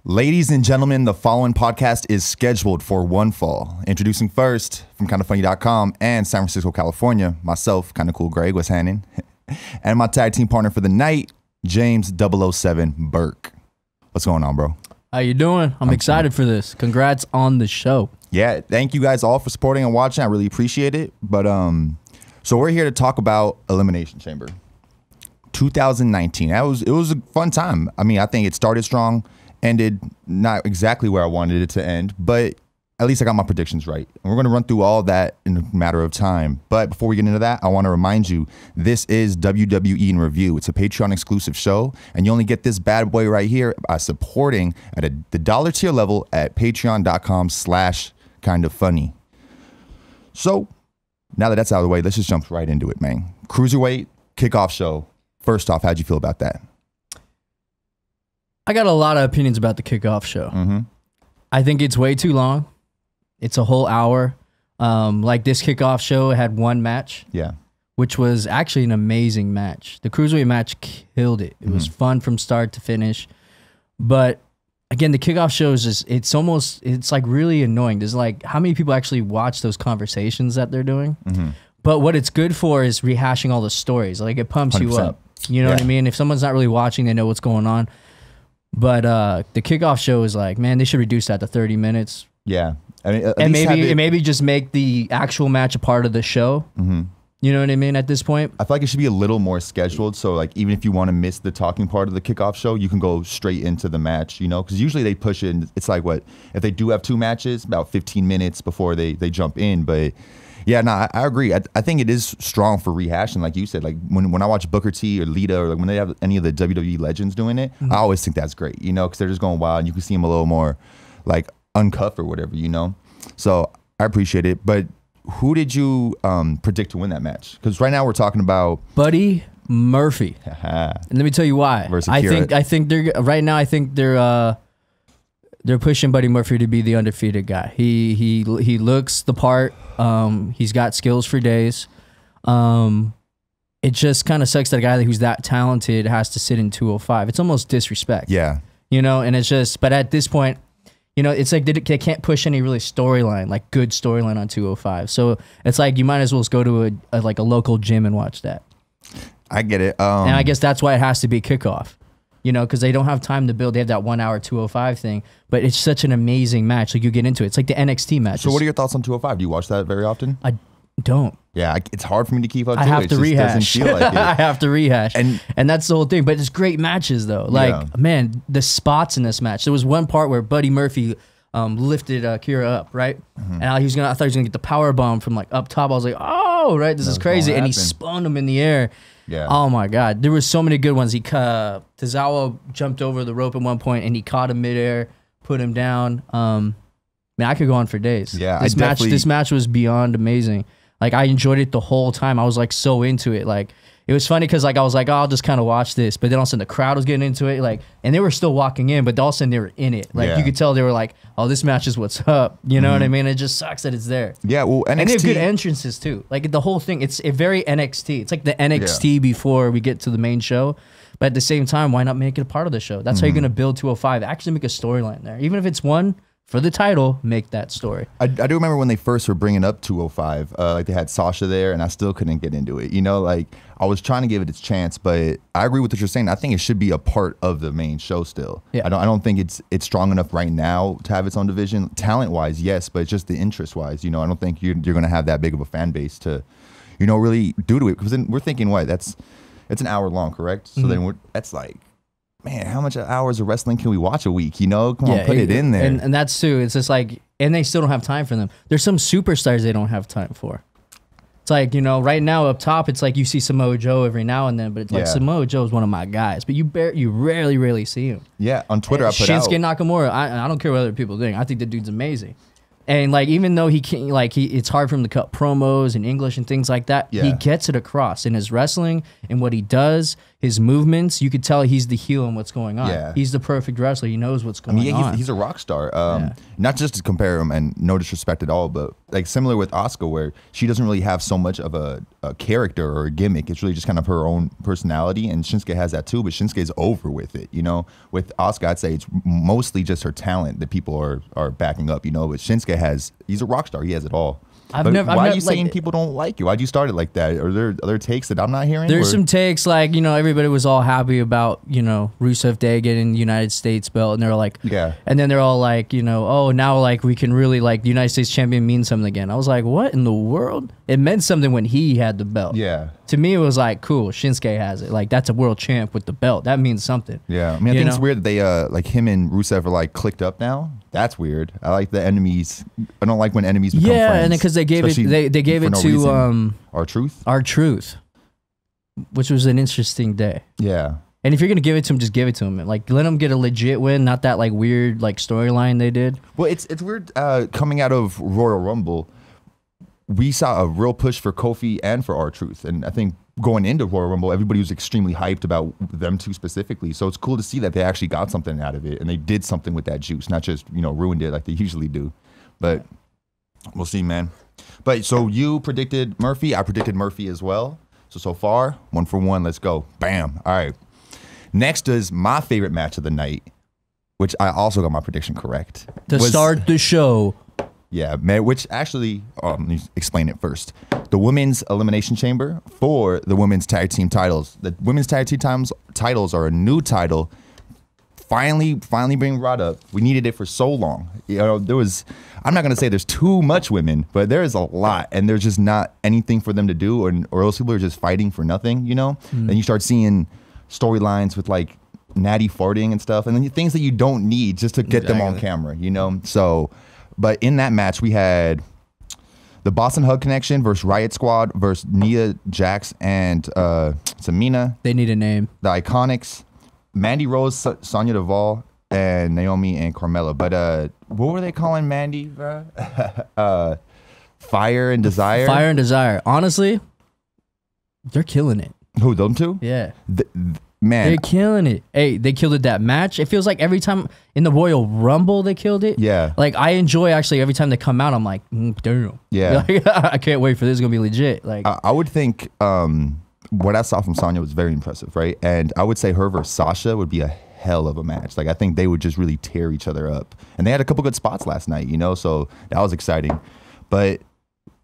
Ladies and gentlemen, the following podcast is scheduled for one fall. Introducing first, from kindafunny.com and San Francisco, California, myself, Kinda Cool Greg, what's happening? And my tag team partner for the night, James 007 Burke. What's going on, bro? How you doing? I'm excited for this. Congrats on the show. Yeah, thank you guys all for supporting and watching. I really appreciate it. But so we're here to talk about Elimination Chamber 2019. It was a fun time. I mean, I think it started strong, ended not exactly where I wanted it to end, but at least I got my predictions right. And we're going to run through all that in a matter of time. But before we get into that, I want to remind you, this is WWE in Review. It's a Patreon exclusive show, and you only get this bad boy right here by supporting at the dollar tier level at patreon.com/kindafunny. So now that that's out of the way, let's just jump right into it, man. Cruiserweight kickoff show. First off, how'd you feel about that? I got a lot of opinions about the kickoff show. I think it's way too long. It's a whole hour. Like this kickoff show had one match. Yeah. Which was actually an amazing match. The Cruiserweight match killed it. It was fun from start to finish. But again, the kickoff show is just, it's like really annoying. There's like, how many people actually watch those conversations that they're doing? But what it's good for is rehashing all the stories. Like it pumps 100%. You up. You know what I mean? If someone's not really watching, they know what's going on. But the kickoff show is like, man, they should reduce that to 30 minutes. Yeah. I mean, and maybe just make the actual match a part of the show. You know what I mean? At this point, I feel like it should be a little more scheduled. So like, even if you want to miss the talking part of the kickoff show, you can go straight into the match, you know, because usually they push it. It's like what, if they do have two matches, about 15 minutes before they jump in. But yeah, no, I agree. I think it is strong for rehashing. Like you said, like when I watch Booker T or Lita or like when they have any of the WWE legends doing it, I always think that's great, you know, because they're just going wild and you can see them a little more like uncuffed or whatever, you know. So I appreciate it. But who did you predict to win that match? Because right now we're talking about Buddy Murphy. And let me tell you why. I think they're pushing Buddy Murphy to be the undefeated guy. He looks the part. He's got skills for days. It just kind of sucks that a guy who's that talented has to sit in 205. It's almost disrespect. Yeah. You know, and it's just, but at this point, you know, it's like they can't push any really storyline, like good storyline on 205. So it's like you might as well just go to a local gym and watch that. I get it. And I guess that's why it has to be kickoff. You know, because they don't have time to build. They have that 1 hour 205 thing, but it's such an amazing match. Like you get into it. It's like the NXT match. So what are your thoughts on 205? Do you watch that very often? I don't. Yeah, it's hard for me to keep up. I have to rehash. Feel like it. I have to rehash, and that's the whole thing. But it's great matches though. Like man, the spots in this match. There was one part where Buddy Murphy lifted Kira up, right? And I thought he was gonna get the power bomb from like up top. I was like, oh, right, this is crazy, and he spun him in the air. Yeah. Oh my God, there were so many good ones. Tozawa jumped over the rope at one point, and he caught him midair, put him down. Man, I could go on for days. Yeah, this match was beyond amazing. Like I enjoyed it the whole time. I was like so into it. Like it was funny because like I was like, oh, I'll just kind of watch this, but then all of a sudden the crowd was getting into it, like, and they were still walking in, but all of a sudden they were in it. Like you could tell they were like, oh, this match is what's up. You know what I mean? It just sucks that it's there. Yeah, well, NXT, and they have good entrances too. Like the whole thing, it's very NXT. It's like the NXT before we get to the main show. But at the same time, why not make it a part of the show? That's how you're gonna build 205. Actually make a storyline there, even if it's one for the title, make that story. I do remember when they first were bringing up 205, like they had Sasha there, and I still couldn't get into it. You know, like I was trying to give it its chance, but I agree with what you're saying. I think it should be a part of the main show still. Yeah. I don't think it's strong enough right now to have its own division. Talent-wise, yes, but just the interest-wise, you know, I don't think you're going to have that big of a fan base to, you know, really do to it. Because then we're thinking, what? It's an hour long, correct? So then that's like, man, how much hours of wrestling can we watch a week? You know, come on, put it in there. And that's too. It's just like, and they still don't have time for them. There's some superstars they don't have time for. It's like, you know, right now up top, it's like you see Samoa Joe every now and then, but it's like Samoa Joe is one of my guys, but you rarely see him. Yeah, on Twitter I put Shinsuke Nakamura. I don't care what other people think. I think the dude's amazing. And like, even though he can't, like, it's hard for him to cut promos in English and things like that. Yeah. He gets it across in his wrestling and what he does, his movements. You could tell he's the heel and what's going on. Yeah. He's the perfect wrestler. He knows what's going on. He's a rock star. Not just to compare him, and no disrespect at all, but like similar with Asuka, where she doesn't really have so much of a character or a gimmick. It's really just kind of her own personality, and Shinsuke has that too. But Shinsuke's over with it. You know, with Asuka, I'd say it's mostly just her talent that people are backing up. You know, but Shinsuke he's a rock star. He has it all. Why are you saying people don't like you? Why'd you start it like that? Are there other takes that I'm not hearing? There's some takes like, you know, everybody was all happy about, you know, Rusev Day getting the United States belt, and they're like, yeah. And then they're all like, you know, oh, now like we can really, like, the United States champion means something again. I was like, what in the world? It meant something when he had the belt. Yeah. To me, it was like, cool, Shinsuke has it. Like, that's a world champ with the belt. That means something. Yeah. I mean, I think it's weird that they, like, him and Rusev are, like, clicked up now. That's weird. I like the enemies. I don't like when enemies become friends. Yeah, and because they gave it, they gave it to R-Truth. R-Truth, which was an interesting day. Yeah. And if you're gonna give it to him, just give it to him. Like, let him get a legit win, not that like weird like storyline they did. Well, it's weird coming out of Royal Rumble. We saw a real push for Kofi and for R-Truth, and I think going into Royal Rumble, everybody was extremely hyped about them two specifically. So it's cool to see that they actually got something out of it, and they did something with that juice, not just, you know, ruined it like they usually do. But we'll see, man. But so you predicted Murphy, I predicted Murphy as well. So far, 1 for 1. Let's go. Bam. All right. Next is my favorite match of the night, which I also got my prediction correct. To start the show. Yeah, man, which actually, let me explain it first. The Women's Elimination Chamber for the Women's Tag Team titles. The Women's Tag Team titles are a new title, finally being brought up. We needed it for so long. You know, I'm not going to say there's too much women, but there is a lot, and there's just not anything for them to do, or else people are just fighting for nothing, you know? Then you start seeing storylines with, like, Natty farting and stuff, and then things that you don't need just to get them on camera, you know? So... But in that match, we had the Boston Hug Connection versus Riot Squad versus Nia Jax and Tamina. They need a name. The Iconics, Mandy Rose, Sonya Deville, and Naomi and Carmella. But what were they calling Mandy, bro? Fire and Desire? Fire and Desire. Honestly, they're killing it. Who, them two? Yeah. Man, they're killing it. Hey, they killed it that match. It feels like every time in the Royal Rumble they killed it. Yeah. Like, I enjoy actually every time they come out. I'm like, damn. Yeah. Like, I can't wait for this. It's gonna be legit. Like, I would think what I saw from Sonya was very impressive, right? And I would say her versus Sasha would be a hell of a match. Like, I think they would just really tear each other up. And they had a couple good spots last night, you know, so that was exciting. But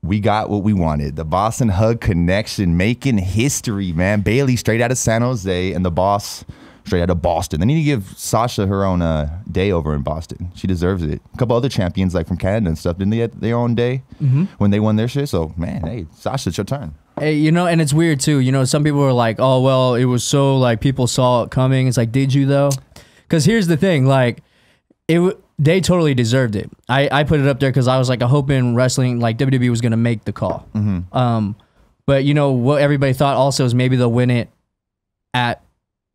we got what we wanted. The Boston Hug Connection making history, man. Bailey straight out of San Jose and the Boss straight out of Boston. They need to give Sasha her own day over in Boston. She deserves it. A couple other champions like from Canada and stuff, didn't they have their own day when they won their shit? So, man, hey, Sasha, it's your turn. Hey, you know, and it's weird too. You know, some people were like, oh, well, it was so like people saw it coming. It's like, did you though? Because here's the thing, like, they totally deserved it. I put it up there because I was like, I hope in wrestling, like WWE was going to make the call. But you know what everybody thought also is maybe they'll win it at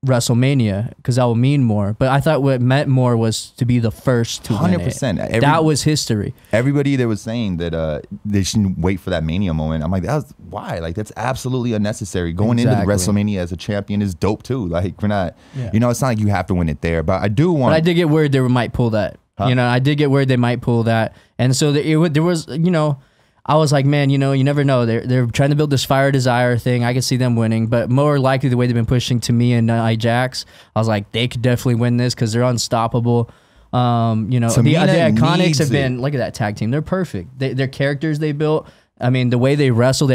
WrestleMania because that will mean more. But I thought what meant more was to be the first to 100%. Win it. That was history. Everybody that was saying that they shouldn't wait for that Mania moment. I'm like, that's why. Like, that's absolutely unnecessary. Going into WrestleMania as a champion is dope too. Like, we're not, you know, it's not like you have to win it there. But I do want. But I did get worried they might pull that. You know, I did get worried they might pull that, and so there was, you know, I was like, man, you know, you never know. They're trying to build this Fire Desire thing. I could see them winning, but more likely the way they've been pushing Tamina and Ajax, I was like, they could definitely win this because they're unstoppable. You know, the Iconics have been, look at that tag team. They're perfect. Their characters they built. I mean, the way they wrestle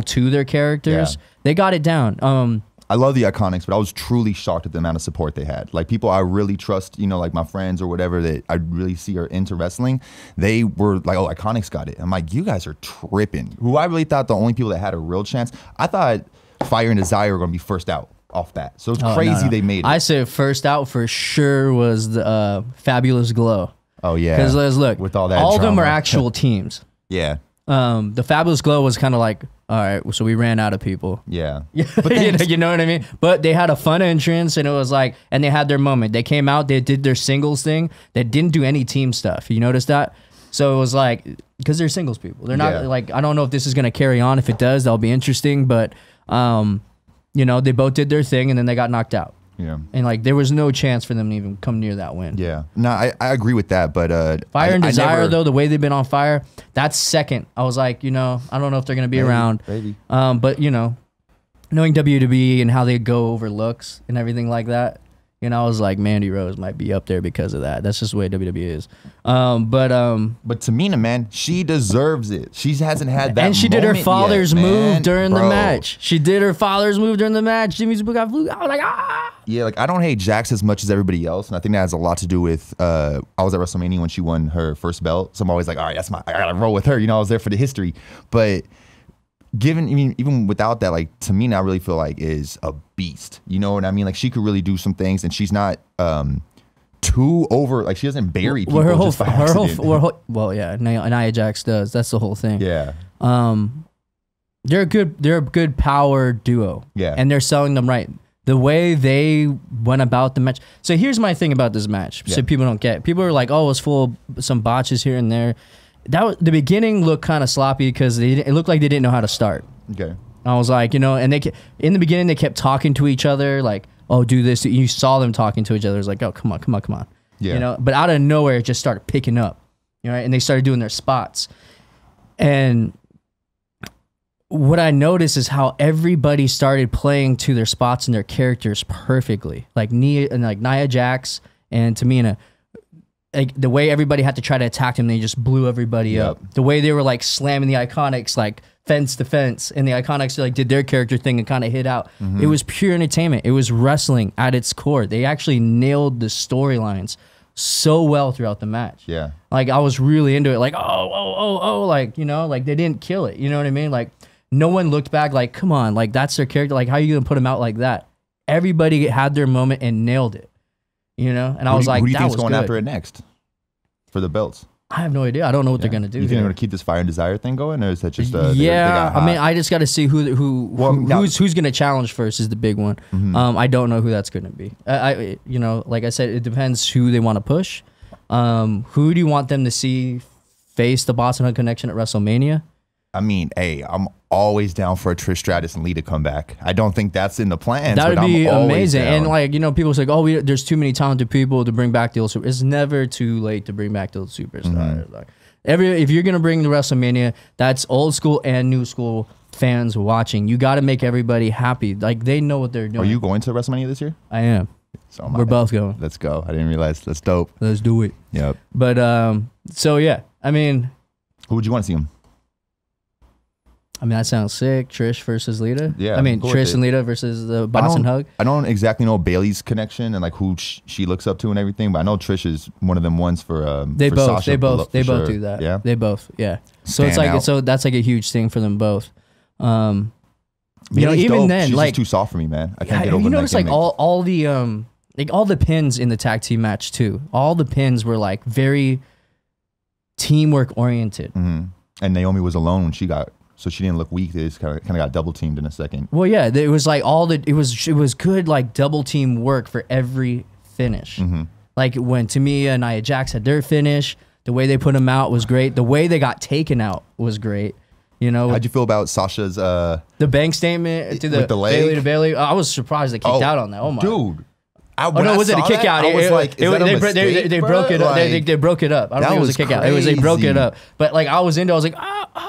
to their characters. Yeah. They got it down. I love the Iconics, but I was truly shocked at the amount of support they had. Like, people I really trust, you know, like my friends or whatever that I really see are into wrestling, they were like, oh, Iconics got it. I'm like, you guys are tripping. Who I really thought the only people that had a real chance, I thought Fire and Desire were going to be first out off that. So it's crazy they made it. I said first out for sure was the Fabulous Glow. Oh, yeah. Because let's look. With all that all drama. of them are actual teams. Yeah. The Fabulous Glow was kind of like, all right, so we ran out of people. Yeah. But you know what I mean? But they had a fun entrance, and it was like, and they had their moment. They came out, they did their singles thing. They didn't do any team stuff. You notice that? So it was like, because they're singles people. They're not like, I don't know if this is going to carry on. If it does, that'll be interesting. But, you know, they both did their thing and then they got knocked out. Yeah. And like, there was no chance for them to even come near that win. Yeah. No, I agree with that. But Fire and Desire, though, the way they've been on fire, that's second. I was like, you know, I don't know if they're going to be around. Maybe. But, you know, knowing WWE and how they go over looks and everything like that, you know, I was like, Mandy Rose might be up there because of that. That's just the way WWE is. But Tamina, man, she deserves it. She hasn't had that. And she did her father's move during the Bro. match. She did her father's move during the match. Jimmy's book got flew. I was like, ah. Yeah, like I don't hate Jax as much as everybody else, and I think that has a lot to do with. I was at WrestleMania when she won her first belt, so I'm always like, all right, I gotta roll with her. You know, I was there for the history, but. Even without that, like Tamina, I really feel like is a beast. You know what I mean? Like she could really do some things, and she's not too over. Like she doesn't bury people. Well, yeah, Nia Jax does. That's the whole thing. Yeah. They're a good power duo. Yeah. And they're selling them right. The way they went about the match. So here's my thing about this match. So people don't get. People are like, oh, it's full of some botches here and there. The beginning looked kind of sloppy because it looked like they didn't know how to start. Okay. I was like, you know, and in the beginning they kept talking to each other, like, oh, do this. You saw them talking to each other. It was like, oh, come on. Yeah. You know, but out of nowhere it just started picking up. You know, and they started doing their spots. And what I noticed is how everybody started playing to their spots and their characters perfectly. Like Nia Jax and Tamina. Like the way everybody had to try to attack them, they just blew everybody up. The way they were like slamming the Iconics like fence to fence, and the Iconics like did their character thing and kind of hit out. It was pure entertainment. It was wrestling at its core. They actually nailed the storylines so well throughout the match. Yeah. Like I was really into it. Like oh, like you know, like they didn't kill it. You know what I mean? Like no one looked back. Like come on, like that's their character. Like how are you gonna put them out like that? Everybody had their moment and nailed it. You know, and I was like, who do you that think's was going good. after it next for the belts? I have no idea. I don't know what they're gonna do. You think they're gonna keep this Fire and Desire thing going, or is that just I mean, I just got to see who's gonna challenge first is the big one. I don't know who that's gonna be. You know, like I said, it depends who they want to push. Who do you want them to see face the Boston Hug Connection at WrestleMania? I mean, hey, I'm always down for a Trish Stratus and Lita comeback. I don't think that's in the plans. That would be amazing. Down. And like, you know, people say, oh, there's too many talented people to bring back the old super. It's never too late to bring back the old superstars. Like, if you're going to bring the WrestleMania, that's old school and new school fans watching. You got to make everybody happy. Like they know what they're doing. Are you going to WrestleMania this year? I am. So we're both going. Let's go. I didn't realize. That's dope. Let's do it. Yep. But, so yeah, I mean. Who would you want to see him? I mean, that sounds sick. Trish versus Lita. Yeah. I mean, Trish and Lita versus the Boston Hug. I don't exactly know Bailey's connection and like who she looks up to and everything, but I know Trish is one of them ones for Sasha, they both do that. Yeah. They both. Yeah. So it's like so that's like a huge thing for them both. You know, even dope. then, she's like just too soft for me, man. I can't get over. You notice like all the pins in the tag team match too. All the pins were like very teamwork oriented. And Naomi was alone when she got. So she didn't look weak. They just kind of got double teamed in a second. Well, yeah, it was like it was good like double team work for every finish. Like when Tamina and Nia Jax had their finish, the way they put them out was great. The way they got taken out was great. You know, how'd you feel about Sasha's the bank statement to the leg? Bailey to Bailey? I was surprised they kicked out on that. Oh my dude. Was it a kick out? I was like, they broke it up. They broke it up. I don't think it was a kick out. It was they broke it up. But like I was like,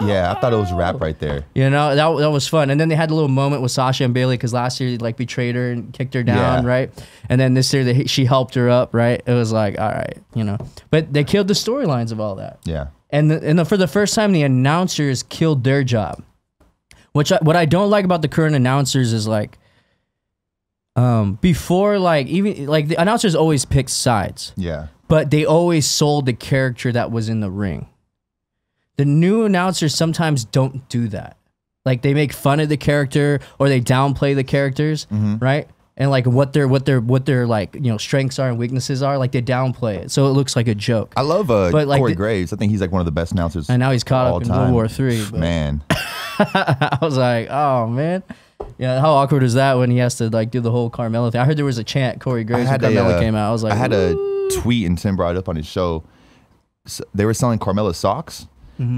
yeah, I thought it was rap right there. You know, that was fun. And then they had a little moment with Sasha and Bailey because last year they like betrayed her and kicked her down, right? And then this year she helped her up, right? It was like, all right, you know. But they killed the storylines of all that. Yeah. And for the first time, the announcers killed their job. What I don't like about the current announcers is like. Before like even like the announcers always picked sides. Yeah. But they always sold the character that was in the ring. The new announcers sometimes don't do that. Like they make fun of the character or they downplay the characters, right? And like what their like, you know, strengths are and weaknesses are, like they downplay it. So it looks like a joke. I love Corey Graves. I think he's like one of the best announcers. And now he's caught up in World War III. Man. I was like, oh man. Yeah, how awkward is that when he has to like do the whole Carmella thing? I heard there was a chant Corey Graves when Carmella came out. I was like, I had a tweet and Tim brought it up on his show. they were selling Carmella socks.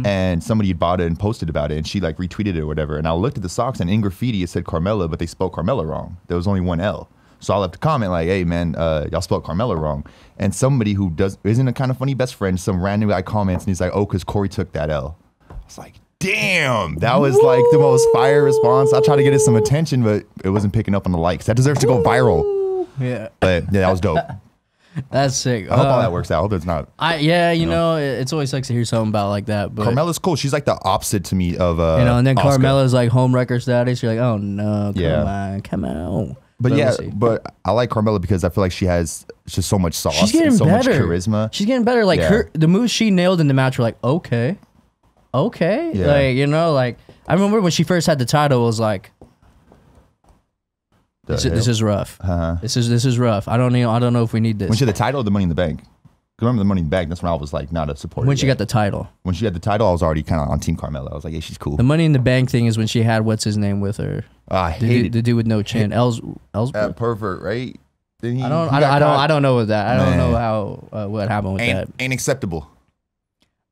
And somebody had bought it and posted about it, and she like retweeted it or whatever. And I looked at the socks, and in graffiti it said Carmella, but they spelled Carmella wrong. There was only one L. So I left a comment like, "Hey man, y'all spelled Carmella wrong." And somebody who isn't a kind of funny best friend, some random guy comments, and he's like, "Oh, because Corey took that L." I was like, "Damn, that was like the most fire response." I tried to get it some attention, but it wasn't picking up on the likes. That deserves to go viral. Yeah, but yeah, that was dope. That's sick. I hope all that works out. I hope it's not. You know, it's always sucks to hear something about like that. But Carmella's cool. She's like the opposite to me of and then Asuka. Carmella's like home wrecker status. You're like, oh no, come on. But yeah, but I like Carmella because I feel like she has just so much sauce. She's getting and so better. much charisma. She's getting better. Like the moves she nailed in the match were like, okay. Yeah. Like, you know, like I remember when she first had the title, it was like, this is rough. This is rough. I don't know if we need this. When she had the title or the Money in the Bank? Remember the Money in the Bank? That's when I was like not a supporter. When she got the title. When she had the title, I was already kind of on Team Carmella. I was like, yeah, she's cool. The Money in the Bank thing is when she had what's his name with her. I hated the dude with no chin. Ellsworth. Pervert, right? I don't know with that. I don't know how what happened with that. Ain't acceptable.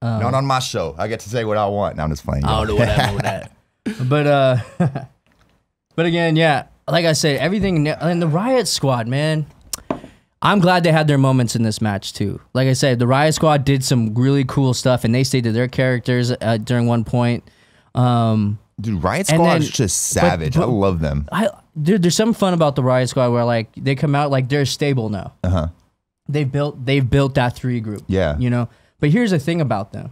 Not on my show. I get to say what I want. Now I'm just playing. I don't know what happened with that. But again, yeah. Like I said, everything and the Riot Squad, man. I'm glad they had their moments in this match too. Like I said, the Riot Squad did some really cool stuff, and they stayed to their characters during one point. Dude, Riot Squad is just savage. I love them. Dude, there's something fun about the Riot Squad where like they come out like they're stable now. They've built that 3 group. Yeah, you know. But here's the thing about them: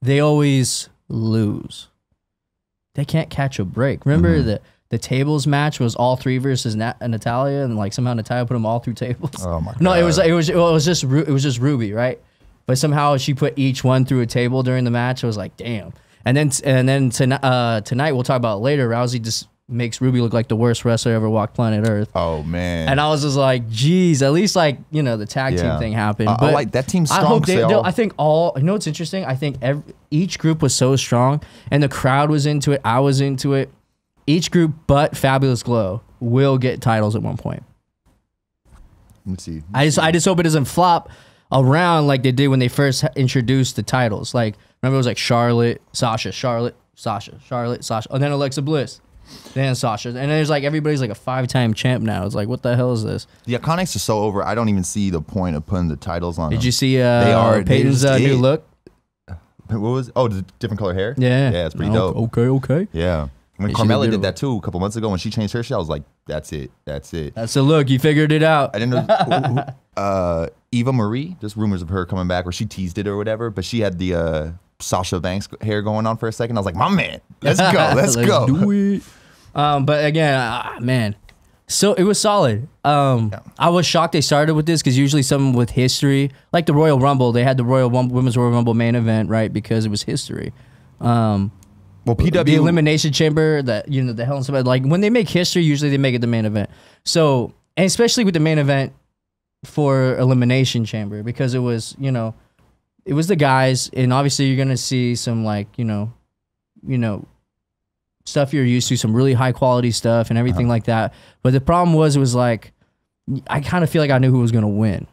they always lose. They can't catch a break. Remember the tables match was all 3 versus Natalia, and like somehow Natalia put them all through tables. Oh my god! No, it was just Ruby, right? But somehow she put each one through a table during the match. I was like, damn. And then tonight we'll talk about it later. Rousey just makes Ruby look like the worst wrestler ever walked planet Earth. Oh man! And I was just like, geez, at least like the tag team thing happened. But I like that team's strong. I hope I think all. You know what's interesting? I think each group was so strong, and the crowd was into it. I was into it. Each group but Fabulous Glow will get titles at one point. Let's see. I just hope it doesn't flop around like they did when they first introduced the titles. Like remember it was like Charlotte, Sasha, and then Alexa Bliss, then Sasha, and then there's like everybody's like a 5-time champ now. It's like what the hell is this? The Iconics are so over. I don't even see the point of putting the titles on. Did you see Peyton's new look? What was? Oh, the different color hair. Yeah, it's pretty dope. Okay. Yeah. When Carmella did that too a couple months ago, when she changed her shit, I was like, "That's it. That's the look. You figured it out." I didn't know Eva Marie. There's rumors of her coming back, or she teased it or whatever. But she had the Sasha Banks hair going on for a second. I was like, "My man, let's go, let's go." Do it. But again, man, so it was solid. I was shocked they started with this because usually something with history, like the Royal Rumble, they had the Women's Royal Rumble main event, right? Because it was history. Well, PW the Elimination Chamber, the Hell in Cell, like when they make history, usually they make it the main event. So, and especially with the main event for Elimination Chamber, because it was the guys, and obviously you're gonna see some like stuff you're used to, some really high quality stuff and everything like that. But the problem was, it was like I kind of feel like I knew who was gonna win.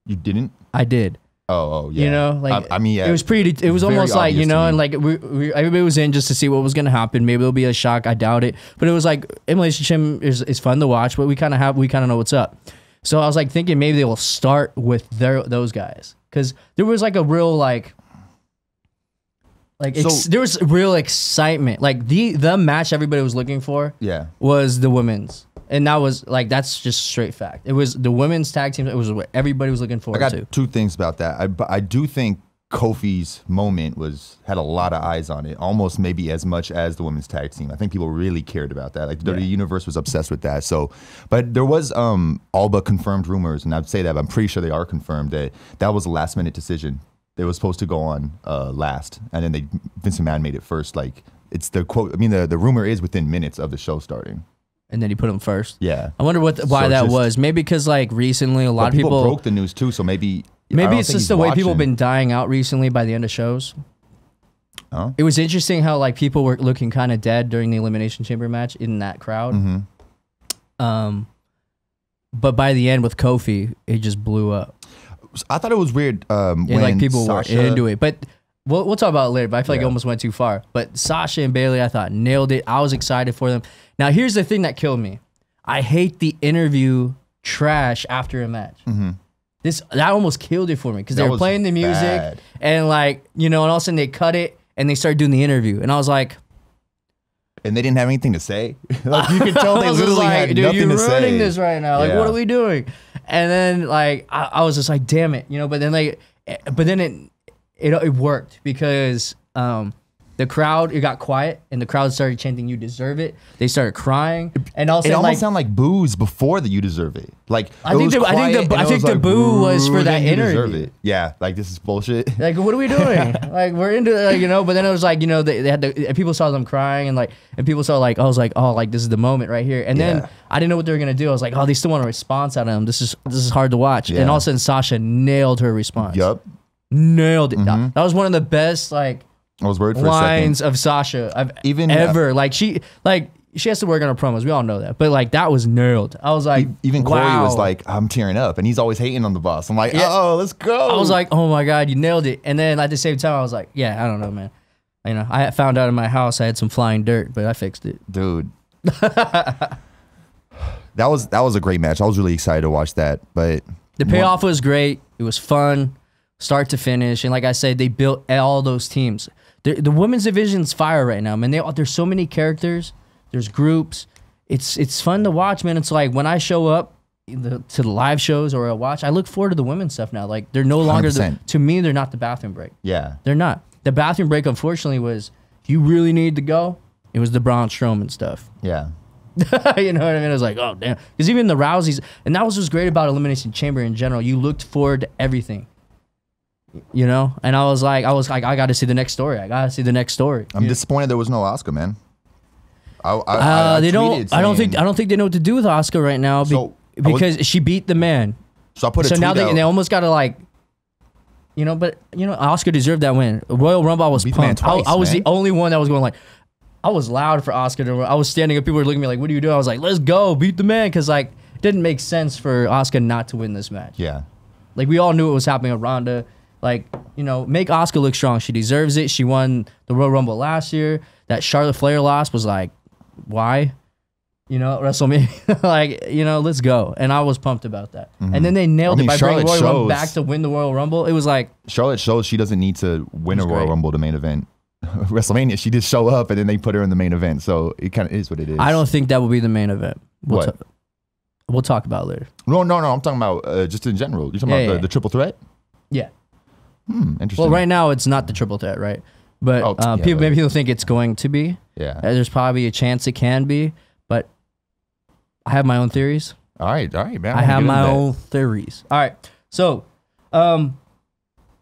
You didn't? I did. Oh yeah. Like I mean, yeah, it was pretty. It was almost like and like everybody was in just to see what was gonna happen. Maybe it'll be a shock. I doubt it. But it was like Elimination Chamber is fun to watch, but we kind of know what's up. So I was like thinking maybe they will start with those guys because there was like a real there was real excitement. Like the match everybody was looking for. Yeah. Was the women's. And that was like, that's just straight fact. It was the women's tag team. It was what everybody was looking forward to. I got 2 things about that. I do think Kofi's moment had a lot of eyes on it, almost maybe as much as the women's tag team. I think people really cared about that. Like the WWE Universe was obsessed with that. So, but there was all but confirmed rumors, and I'd say that, but I'm pretty sure they are confirmed that was a last minute decision. They were supposed to go on last, and then Vince McMahon made it first. Like it's the quote. I mean, the rumor is within minutes of the show starting. And then he put them first. Yeah. I wonder why that was. Maybe because like recently a lot of people broke the news too. So maybe it's just the way people have been dying out recently by the end of shows. Oh. It was interesting how like people were looking kind of dead during the Elimination Chamber match in that crowd. Mm-hmm. But by the end with Kofi, it just blew up. I thought it was weird when like people Sasha, were into it, but we'll talk about it later. But I feel like it almost went too far. But Sasha and Bayley, I thought nailed it. I was excited for them. Now here's the thing that killed me. I hate the interview trash after a match. That almost killed it for me because they were playing the music and like and all of a sudden they cut it and they started doing the interview and I was like, and they didn't have anything to say. Like you could tell they literally had nothing to say. You're ruining this right now. Like what are we doing? And then like I was just like, damn it, But then it worked because the crowd, it got quiet, and the crowd started chanting, "You deserve it." They started crying, and also it almost sounded like boos before the "You deserve it." Like I think the boo was for that interview. Yeah, like this is bullshit. Like what are we doing? Like we're into But then it was like they had and people saw them crying and people saw I was like, oh, like this is the moment right here. And then I didn't know what they were gonna do. I was like, oh, they still want a response out of them. This is hard to watch. And all of a sudden Sasha nailed her response. Yup, nailed it. That was one of the best I was worried for lines of Sasha I've ever. She has to work on her promos. We all know that. But that was nailed. I was like, even Corey was like, I'm tearing up, and he's always hating on the boss. I'm like, oh, let's go. I was like, oh my God, you nailed it. And then at the same time, I was like, yeah, I don't know, man. I found out in my house I had some flying dirt, but I fixed it, dude. That was a great match. I was really excited to watch that. But the payoff was great. It was fun, start to finish, and like I said, they built all those teams. The women's division's fire right now, man. There's so many characters. There's groups. It's fun to watch, man. It's like when I show up to the live shows or I watch, I look forward to the women's stuff now. Like they're no longer to me, they're not the bathroom break. Yeah, they're not. The bathroom break, unfortunately, was you really need to go. It was the Braun Strowman stuff. Yeah. You know what I mean? I was like, oh damn, because even the Rouseys, and that was what's great about Elimination Chamber in general. You looked forward to everything. And I was like, I got to see the next story. I'm disappointed there was no Asuka, man. I don't think they know what to do with Asuka right now because she beat the man. So I put a tweet now out. they almost got to Asuka deserved that win. Royal Rumble, I was pumped. I was the only one that was going I was loud for Asuka. I was standing up. People were looking at me like, what are you doing? I was like, let's go, beat the man. Because it didn't make sense for Asuka not to win this match. Yeah. We all knew what was happening with Ronda. Make Asuka look strong. She deserves it. She won the Royal Rumble last year. That Charlotte Flair loss was why? WrestleMania. Let's go. And I was pumped about that. And then they nailed it by bringing Royal Rumble back to win the Royal Rumble. It was Charlotte shows she doesn't need to win a Royal Rumble to main event. WrestleMania, she just show up and then they put her in the main event. So it kind of is what it is. I don't think that will be the main event. We'll talk about it later. No. I'm talking about just in general. You're talking about the triple threat? Yeah. Interesting. Well, right now it's not the triple threat, right? But people think it's going to be. Yeah. There's probably a chance it can be, but I have my own theories. All right, man. I have my own theories. All right. So, but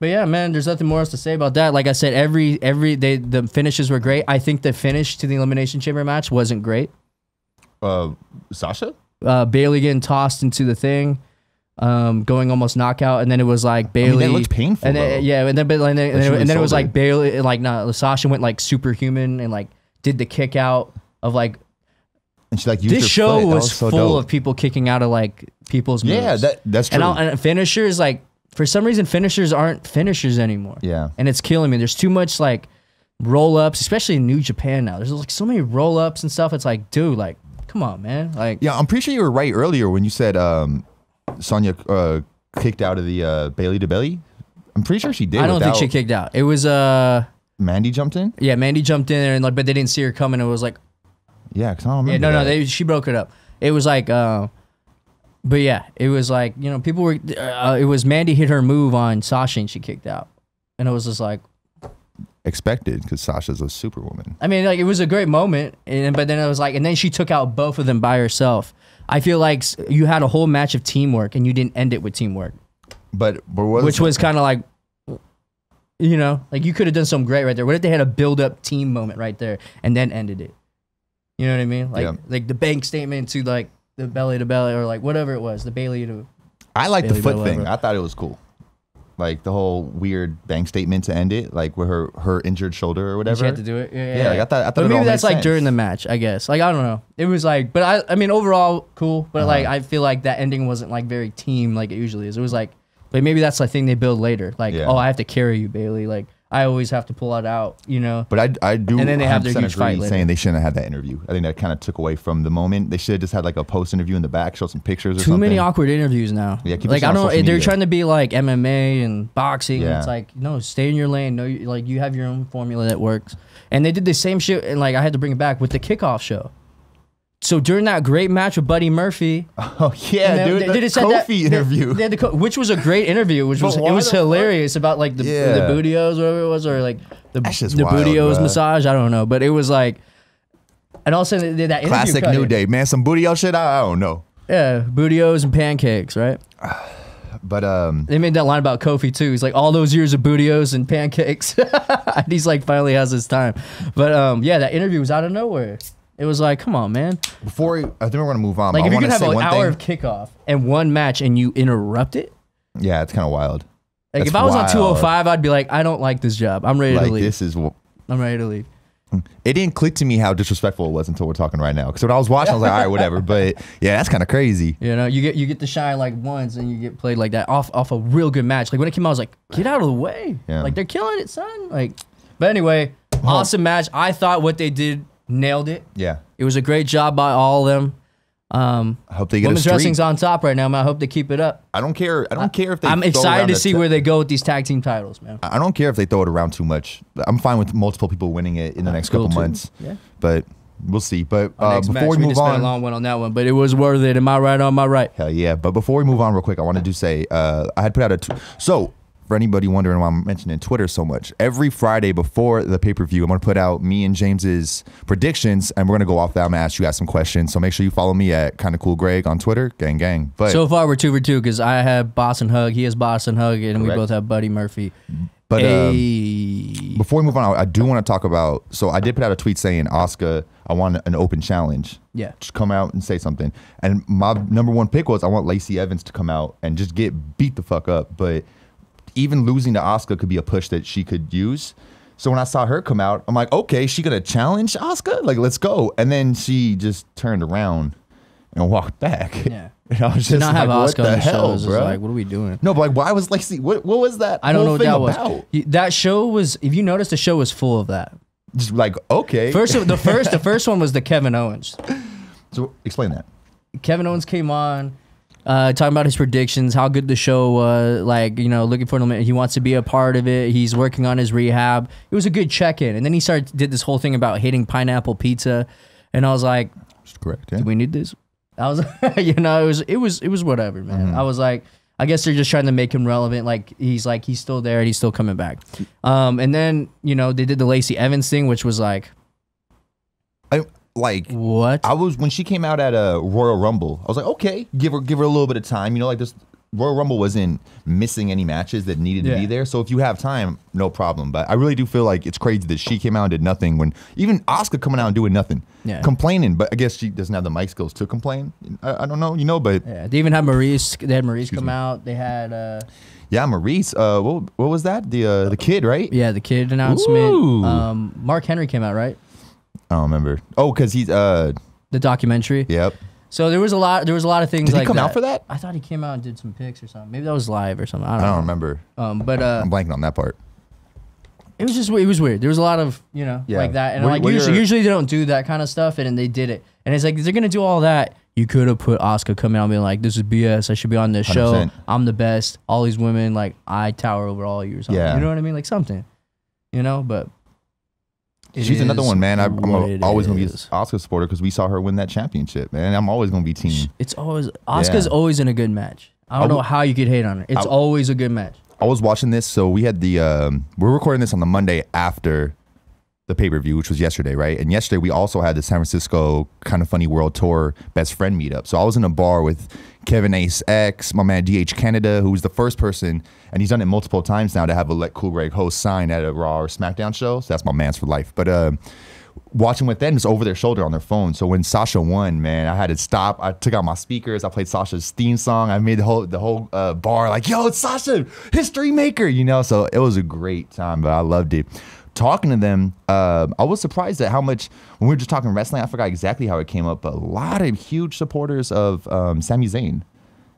yeah, man, there's nothing more else to say about that. Like I said, the finishes were great. I think the finish to the Elimination Chamber match wasn't great. Sasha? Bayley getting tossed into the thing. Going almost knockout, and then it was Bayley. That looked painful. And then, and then it was Bayley, Sasha went superhuman and did the kick out of And she used this her show foot. was so full of people kicking out of people's moves. Yeah, that's true. And finishers for some reason finishers aren't finishers anymore. Yeah, and it's killing me. There's too much roll ups, especially in New Japan now. There's so many roll ups and stuff. It's dude, come on, man. Yeah, I'm pretty sure you were right earlier when you said Sonya kicked out of the Bayley to belly. I'm pretty sure she did. I don't think she kicked out. It was Mandy jumped in. Yeah, Mandy jumped in there and but they didn't see her coming. It was yeah, because I don't remember. No, she broke it up. It was but yeah, it was people were. It was Mandy hit her move on Sasha and she kicked out, and it was just expected because Sasha's a superwoman. I mean, it was a great moment, but then it was and then she took out both of them by herself. I feel you had a whole match of teamwork and you didn't end it with teamwork. Which was kind of you could have done something great right there. What if they had a build-up team moment right there and then ended it? You know what I mean? The bank statement to the belly to belly or whatever it was, the Bayley to. I like the foot thing. I thought it was cool. The whole weird bank statement to end it, with her injured shoulder or whatever. She had to do it. Yeah. I thought but it maybe all that's made sense. During the match, I guess. I don't know. It was but I mean overall cool, but I feel that ending wasn't very team like it usually is. It was But maybe that's the thing they build later. Like, Yeah. oh, I have to carry you, Bailey. Like, I always have to pull it out, you know? But I do And then they have their 100% huge fight agree later. saying they shouldn't have had that interview. I think that kind of took away from the moment. They should have just had like a post interview in the back, show some pictures or something. Too many awkward interviews now. Yeah, keep like, it I on don't. social They're media. trying to be like MMA and boxing. Yeah. It's like, no, stay in your lane. No, like you have your own formula that works. And they did the same shit, and like I had to bring it back with the kickoff show. So during that great match with Buddy Murphy, Oh yeah, dude, the Kofi interview. They had which was a great interview, which was why was the hilarious about like the Bootios, whatever it was, or like the wild, Bootios bruh. massage. I don't know, but it was like, and also they did that interview Classic cut New in. Day, man. Some Bootio shit. I don't know. Yeah, Bootios and pancakes, right? But They made that line about Kofi too. He's like, all those years of Bootios and pancakes. And he's like, finally has his time. But yeah, that interview was out of nowhere. It was like, come on, man. I think we're gonna move on. Like, but if I you're gonna wanna have say an one hour thing. of kickoff and one match and you interrupt it, Yeah, it's kind of wild. like That's if I was on wild. 205, I'd be like, I don't like this job. I'm ready to Like leave. this is. I'm ready to leave. It didn't click to me how disrespectful it was until we're talking right now. Because when I was watching, I was like, all right, whatever. But yeah, that's kind of crazy. You know, you get to shine like once and you get played like that off a real good match. Like when it came out, I was like, get out of the way. Yeah. Like they're killing it, son. Like, but anyway, awesome match. I thought what they did nailed it. Yeah. It was a great job by all of them. I hope they get a Women's streak. wrestling's on top right now, man. I hope they keep it up. I don't care. I don't care if they. I'm throw excited around to the see t- where they go with these tag team titles, man. I don't care if they throw it around too much. I'm fine with multiple people winning it in the next cool couple too. monch. Yeah. But we'll see. But Next before match, we just move spent on, a long one on that one, but it was worth it. Am I right? Am I right? hell yeah. But before we move on real quick, I wanted to say I had put out so for anybody wondering why I'm mentioning Twitter so much, every Friday before the pay-per-view, I'm going to put out me and James's predictions, and we're going to go off that. I'm going to ask you guys some questions. So make sure you follow me at Kinda Cool Greg on Twitter. Gang, gang. But So far, we're 2 for 2 because I have Boston Hug, he has Boston Hug, and we Correct. both have Buddy Murphy. But Hey. before we move on, I do want to talk about. So I did put out a tweet saying, Asuka, I want an open challenge. Yeah. Just come out and say something. And my number one pick was I want Lacey Evans to come out and just get beat the fuck up. But even losing to Asuka could be a push that she could use. So when I saw her come out, I'm like, okay, she gonna challenge Asuka? Like, let's go. And then she just turned around and walked back. Yeah. And I was To just not have like, what Oscar the on the show hell, is bro? like, what are we doing? No, but like, why was Lacey? What was that? I don't know whole what thing that was. about? That show was, if you noticed, the show was full of that. Just like, okay. The first one was the Kevin Owens. So explain that. Kevin Owens came on, talking about his predictions, how good the show was, like, you know, looking for him. He wants to be a part of it. He's working on his rehab. It was a good check-in. And then he did this whole thing about hating pineapple pizza. And I was like, That's correct. Yeah. do we need this? I was, you know, it was whatever, man. Mm-hmm. I was like, I guess they're just trying to make him relevant. Like he's still there and he's still coming back. And then, you know, they did the Lacey Evans thing, which was like, what? I was when she came out at a Royal Rumble. I was like, okay, give her a little bit of time. You know, like this Royal Rumble wasn't missing any matches that needed to be there. So if you have time, no problem. But I really do feel like it's crazy that she came out and did nothing when even Asuka coming out and doing nothing, complaining. But I guess she doesn't have the mic skills to complain. I don't know, you know. But yeah, they even had Maurice. They had Maurice come out. They had yeah, Maurice. What was that? The kid, right? yeah, the kid announcement. Ooh. Mark Henry came out, right? I don't remember. Oh, because he's The documentary. Yep. So there was a lot of things. Did like he come that. out for that? I thought he came out and did some pics or something. Maybe that was live or something. I I don't know. don't remember. But I'm blanking on that part. it was weird. There was a lot of, you know, Yeah. like that. And What- like what usually they don't do that kind of stuff, and then they did it. And it's like, if they're gonna do all that, you could have put Asuka coming out and being like, this is BS. I should be on this show. 100%. I'm the best. All these women, like, I tower over all you or something. Yeah. You know what I mean? Like something. You know, but it She's another is one, man. I'm what it always going to be an is. Asuka supporter because we saw her win that championship, man. I'm always going to be team. It's always Asuka's always in a good match. I don't know how you could hate on her. It's always a good match. I was watching this, so we had we're recording this on the Monday after the pay-per-view, which was yesterday, right? And yesterday we also had the San Francisco Kind of Funny World Tour best friend meetup. So I was in a bar with Kevin Ace X, my man DH Canada, who was the first person, and he's done it multiple times now, to have a Let Cool Greg host sign at a Raw or SmackDown show. So that's my man's for life. But watching with them just over their shoulder on their phone. So when Sasha won, man, I had to stop. I took out my speakers. I played Sasha's theme song. I made the whole bar like, yo, it's Sasha, history maker, you know? So it was a great time, but I loved it. Talking to them, I was surprised at how much, when we were just talking wrestling, I forgot exactly how it came up, but a lot of huge supporters of Sami Zayn.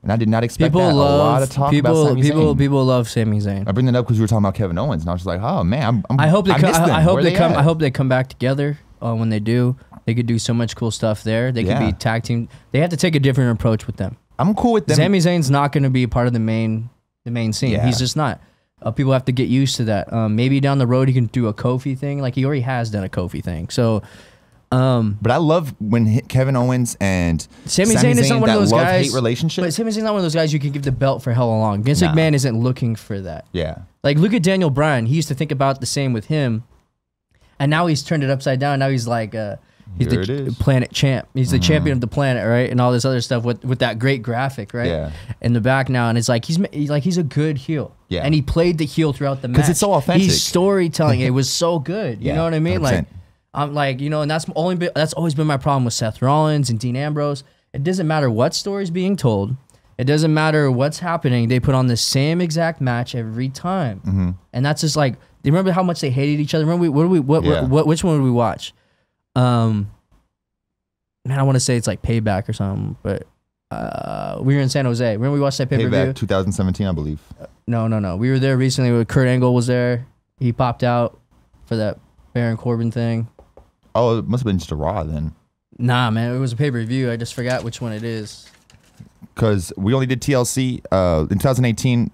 And I did not expect that. A lot of talk about Sami Zayn. People love Sami Zayn. I bring that up because we were talking about Kevin Owens, and I was just like, oh man, I hope they come back together. When they do, they could do so much cool stuff there. They could be tag team. They have to take a different approach with them. I'm cool with them. Sami Zayn's not going to be part of the main scene. Yeah. He's just not. People have to get used to that. Maybe down the road he can do a Kofi thing. Like he already has done a Kofi thing. So. But I love when Kevin Owens and Sami Zayn is not one of those guys. Hate relationship. But Sami Zayn's not one of those guys you can give the belt for hella long. Vince McMahon isn't looking for that. Yeah. Like look at Daniel Bryan. He used to think about the same with him, and now he's turned it upside down. Now he's like, he's the planet champ. He's the champion of the planet, right? And all this other stuff with that great graphic, right? Yeah. In the back now, and it's like he's a good heel. Yeah. And he played the heel throughout the match because it's so authentic. He's storytelling. It was so good. You know what I mean? 100%. Like. I'm like, and that's always been my problem with Seth Rollins and Dean Ambrose. It doesn't matter what story's being told. It doesn't matter what's happening. They put on the same exact match every time, and that's just like. Do you remember how much they hated each other? Remember which one would we watch? Man, I want to say it's like Payback or something, but we were in San Jose. Remember we watched that pay-per-view? Payback 2017, I believe. No. We were there recently. With Kurt Angle was there. He popped out for that Baron Corbin thing. Oh, it must have been just a Raw then. Nah, man, it was a pay-per-view. I just forgot which one it is. Because we only did TLC. In 2018,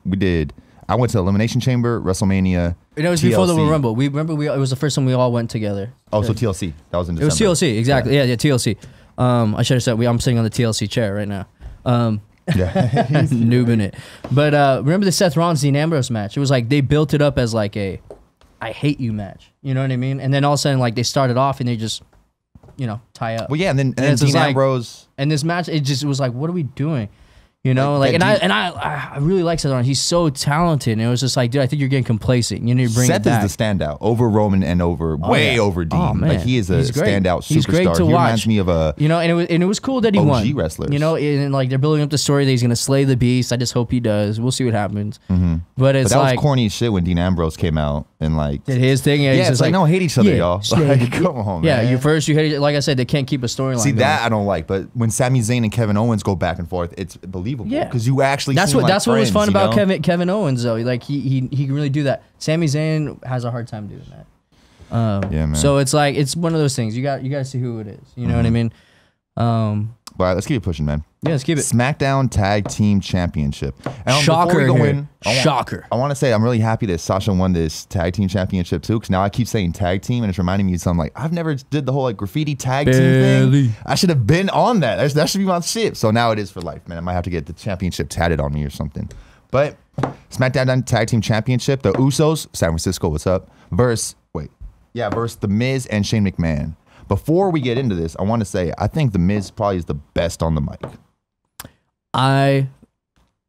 I went to Elimination Chamber, WrestleMania. And it was TLC. Before the Royal Rumble. It was the first time we all went together. Oh, so TLC. That was in December. It was TLC, exactly. Yeah, TLC. I should have said I'm sitting on the TLC chair right now. Noobing it. But remember the Seth Rollins Dean Ambrose match? It was like they built it up as like a I hate you match. You know what I mean? And then all of a sudden, like, they started off and they just, tie up. Well, yeah, and then Dean Ambrose. And this match, it was like, what are we doing? I really like Seth Rollins. He's so talented. And it was just like, dude, I think you're getting complacent. You need to bring it back. Seth is the standout over Roman and over Dean. Oh, man. Like he is a standout superstar. He's great to he watch. Reminds me of a and it was cool that he OG won. wrestlers. And like they're building up the story that he's gonna slay the beast. I just hope he does. We'll see what happens. But that was corny as shit when Dean Ambrose came out and like did his thing. Yeah, it's like, no, hate each other, y'all. Like, come on, man. Yeah, you hate it. Like I said, they can't keep a storyline. See, that I don't like. But when Sami Zayn and Kevin Owens go back and forth, it's believable. Yeah, because you actually that's what was fun about Kevin Owens though. Like he can really do that. Sami Zayn has a hard time doing that. Yeah, man. So it's like it's one of those things. You got to see who it is. You know what I mean? All right, let's keep it pushing, man. Yeah, let's keep it. SmackDown Tag Team Championship. Shocker. Shocker. I want to say I'm really happy that Sasha won this Tag Team Championship too, because now I keep saying tag team and it's reminding me of something like I've never did the whole like graffiti tag team thing. I should have been on that. That should be my shit. So now it is for life, man. I might have to get the championship tatted on me or something. But SmackDown Tag Team Championship, the Usos, San Francisco, what's up? Versus The Miz and Shane McMahon. Before we get into this, I want to say I think The Miz probably is the best on the mic. I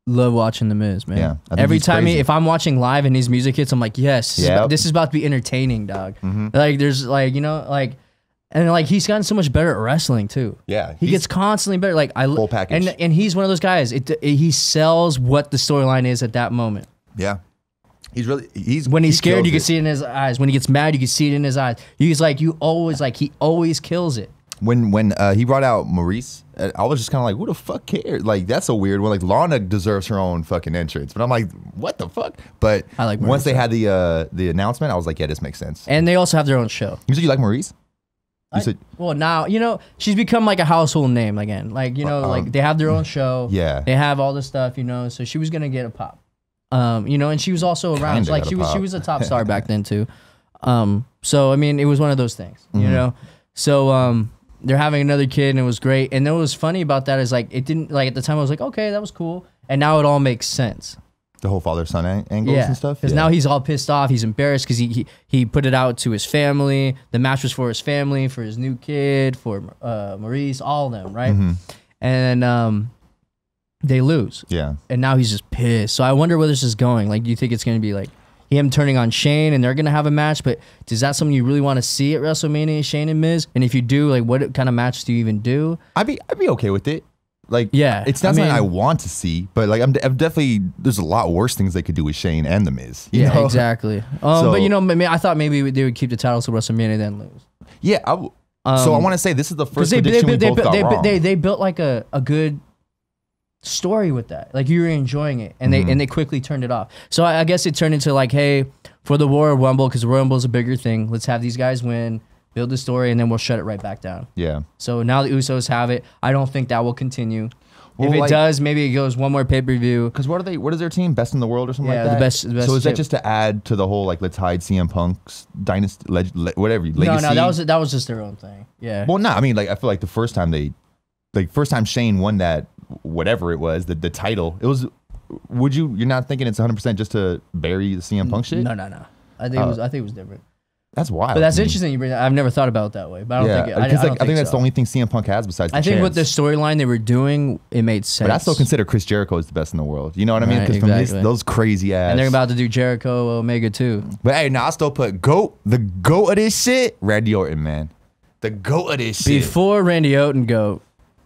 love watching The Miz, man. Yeah, every time if I'm watching live and his music hits, I'm like, yes, this is about to be entertaining, dog. Like there's like and like he's gotten so much better at wrestling too. Yeah, he gets constantly better. Like full package, and he's one of those guys. He sells what the storyline is at that moment. Yeah. When he's scared, you can see it in his eyes. When he gets mad, you can see it in his eyes. He always kills it. When he brought out Maurice, I was just kind of like, who the fuck cares? Like, that's a weird one. Like, Lana deserves her own fucking entrance. But I'm like, what the fuck? But I like Maurice, once they had the announcement, I was like, yeah, this makes sense. And they also have their own show. You said you like Maurice? Well, now, she's become like a household name again. Like, like they have their own show. Yeah. They have all this stuff, so she was going to get a pop. And she was also around. Like she was a top star back then too. So I mean, it was one of those things, you know. So they're having another kid, and it was great. And then what was funny about that is like it didn't like at the time I was like, okay, that was cool, and now it all makes sense. The whole father-son angles and stuff. Because now he's all pissed off. He's embarrassed because he put it out to his family. The match was for his family, for his new kid, for Maurice, all of them, right? And they lose. Yeah. And now he's just pissed. So I wonder where this is going. Like, do you think it's going to be like him turning on Shane and they're going to have a match? But is that something you really want to see at WrestleMania, Shane and Miz? And if you do, like, what kind of match do you even do? I'd be okay with it. Like, yeah, it's not something I want to see, but like, I'm definitely, there's a lot worse things they could do with Shane and The Miz. You know? Exactly. But I thought maybe they would keep the titles to WrestleMania and then lose. Yeah. So I want to say this is the first prediction we both got wrong. They built like a good story with that. Like you were enjoying it, and they quickly turned it off. So I guess it turned into like, hey, for the Royal Rumble, because the Royal Rumble is a bigger thing. Let's have these guys win, build the story, and then we'll shut it right back down. Yeah. So now the Usos have it. I don't think that will continue. Well, if it does, maybe it goes one more pay-per-view. Because what is their team? Best in the world or something like that? The best. So is that just to add to the whole like let's hide CM Punk's dynasty, whatever legacy? No, that was just their own thing. Yeah. Well, no, I mean like I feel like the first time Shane won that whatever it was the title, it was. You're not thinking it's 100% just to bury the CM Punk shit? No. I think it was different. That's wild. But that's interesting. You bring that. I've never thought about it that way. But I don't think. I think that's the only thing CM Punk has besides. I think with the storyline they were doing, it made sense. But I still consider Chris Jericho as the best in the world. You know what I mean? Because from those crazy ass. And they're about to do Jericho Omega too. But hey, now I still put the GOAT of this shit, Randy Orton, man. The GOAT of this shit. Before Randy Orton GOAT,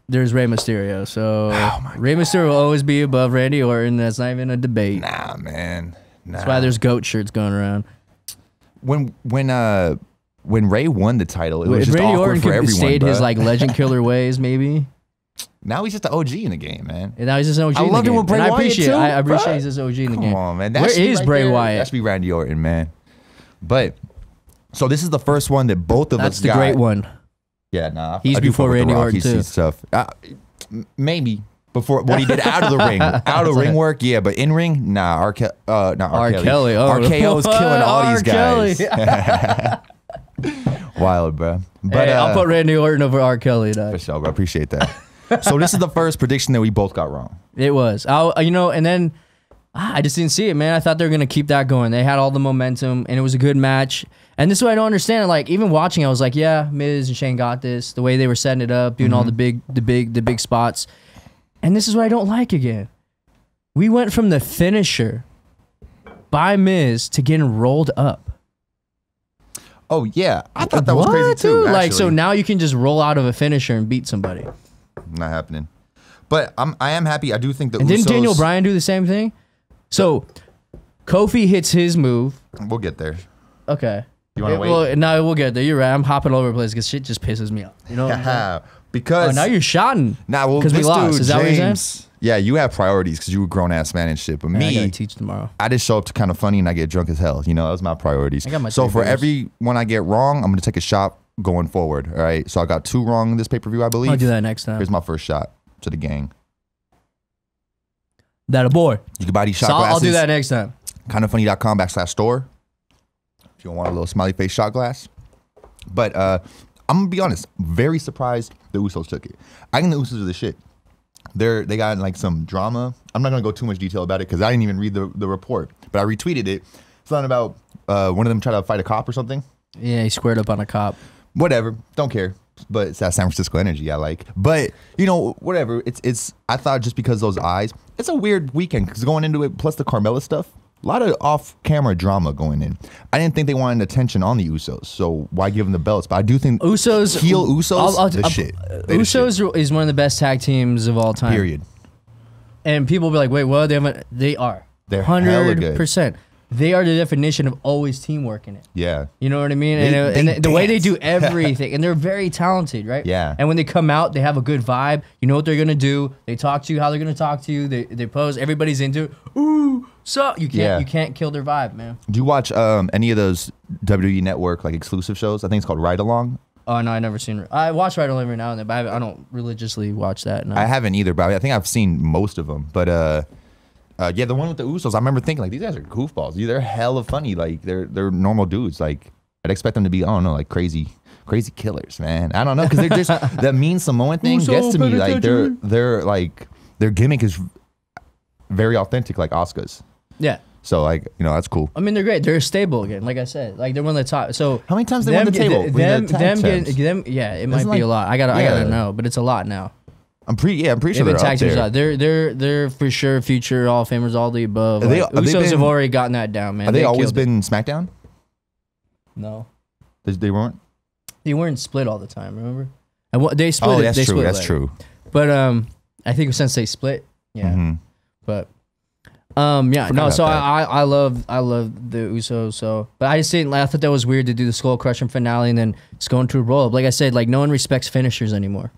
there's Rey Mysterio. So Rey Mysterio will always be above Randy Orton. That's not even a debate. Nah, man. That's why there's GOAT shirts going around. When Ray won the title, it was just Randy awkward Orton for everyone. Stayed his like legend killer ways, maybe. Now he's just an OG in the game, man. And now he's just an OG. I loved him with Bray Wyatt too. I appreciate he's just OG in the game. Come on, man. Where is Bray Wyatt? That should be Randy Orton, man. But so this is the first one that both of us got. That's the great one. Yeah, nah. He's before Randy Orton too. Stuff. Maybe. Before what he did out of the ring, out of ring work, yeah, but in ring, nah. R. Kelly. RKO's killing all these guys. Wild, bro. But hey, I'll put Randy Orton over R. Kelly. For sure, bro. I appreciate that. So this is the first prediction that we both got wrong. It was, and then I just didn't see it, man. I thought they were gonna keep that going. They had all the momentum, and it was a good match. And this is what I don't understand. Like even watching, I was like, yeah, Miz and Shane got this. The way they were setting it up, doing all the big spots. And this is what I don't like again. We went from the finisher by Miz to getting rolled up. Oh, yeah. I thought that was crazy too. Actually. Like, so now you can just roll out of a finisher and beat somebody. Not happening. But I am happy. I do think that didn't Daniel Bryan do the same thing? So Kofi hits his move. We'll get there. Okay. You want to wait? Well, no, we'll get there. You're right. I'm hopping all over the place because shit just pisses me off. You know what I'm saying? Because now you're shotting. Nah, well, because we lost. Is that what you're saying? Yeah, you have priorities because you a grown ass man and shit. But me, I gotta teach tomorrow. I just show up to kind of funny and I get drunk as hell. You know, that was my priorities. So for every one I get wrong, I'm gonna take a shot going forward. All right. So I got 2 wrong in this pay-per-view, I believe. I'll do that next time. Here's my first shot to the gang. That a boy. You can buy these shot glasses. I'll do that next time. Kindoffunny.com/store. If you want a little smiley face shot glass. But I'm gonna be honest, very surprised the Usos took it. I think the Usos are the shit. They got like some drama. I'm not gonna go too much detail about it because I didn't even read the report, but I retweeted it. Something about one of them tried to fight a cop or something. Yeah, he squared up on a cop. Whatever, don't care. But it's that San Francisco energy I like. But you know, whatever. It's. I thought just because those eyes, it's a weird weekend because going into it plus the Carmella stuff. A lot of off-camera drama going in. I didn't think they wanted attention on the Usos, so why give them the belts? But I do think Usos, heel Usos, shit. Usos is one of the best tag teams of all time. Period. And people will be like, wait, what? They are. They're 100%. They are the definition of always teamwork in it. Yeah. You know what I mean? And the way they do everything. And they're very talented, right? Yeah. And when they come out, they have a good vibe. You know what they're going to do. They talk to you how they're going to talk to you. They pose. Everybody's into it. Ooh, so you can't kill their vibe, man. Do you watch any of those WWE Network like exclusive shows? I think it's called Ride Along. Oh, no, I never seen it. I watch Ride Along every now and then, but I don't religiously watch that. No. I haven't either, but I think I've seen most of them. But yeah, the one with the Usos, I remember thinking like these guys are goofballs. They're hella funny. Like they're normal dudes. Like I'd expect them to be, I don't know, like crazy killers, man. I don't know, because they're just that mean Samoan thing gets to me. Like they're like their gimmick is very authentic, like Asuka's. Yeah. So like, you know, that's cool. I mean, they're great. They're stable again. Like I said, like they're one of the top. So how many times they won the table? Yeah, it might be a lot. I gotta know, but it's a lot now. I'm pretty sure they're up there. They're for sure future Hall of Famers, all the above. Usos have already gotten that down, man. Have they always been SmackDown? No, they weren't. They weren't split all the time. Remember? And they split. Oh, that's true. That's true. But I think since they split, yeah. But yeah, no. So I love the Usos. So, but I just didn't. I thought that was weird to do the Skull Crusher finale and then just go into a roll up. Like I said, like no one respects finishers anymore.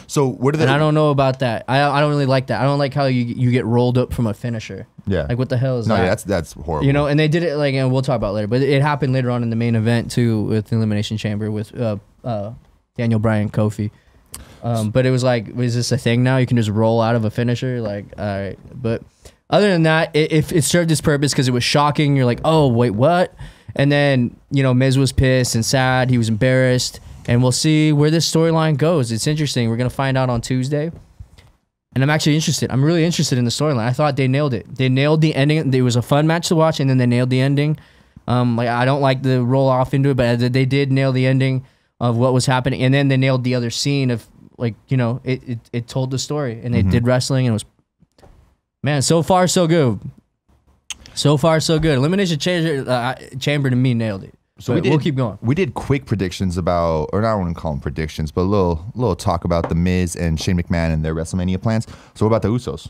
So what are And I don't know about that. I don't really like that. I don't like how you get rolled up from a finisher. Yeah. Like what the hell is that? Yeah, that's horrible. You know, and they did it like, and we'll talk about it later, but it happened later on in the main event too with the Elimination Chamber with Daniel Bryan, Kofi. But it was like, is this a thing now? You can just roll out of a finisher? Like, all right. But other than that, it served its purpose because it was shocking. You're like, oh, wait, what? And then, you know, Miz was pissed and sad. He was embarrassed. And we'll see where this storyline goes. It's interesting. We're going to find out on Tuesday. And I'm actually interested. I'm really interested in the storyline. I thought they nailed it. They nailed the ending. It was a fun match to watch, and then they nailed the ending. Like I don't like the roll off into it, but they did nail the ending of what was happening. And then they nailed the other scene of, like, you know, it told the story. And they did wrestling, and it was, man, so far so good. So far so good. Elimination Chamber to me nailed it. So we'll keep going. We did quick predictions about, or I don't want to call them predictions, but a little talk about the Miz and Shane McMahon and their WrestleMania plans. So what about the Usos?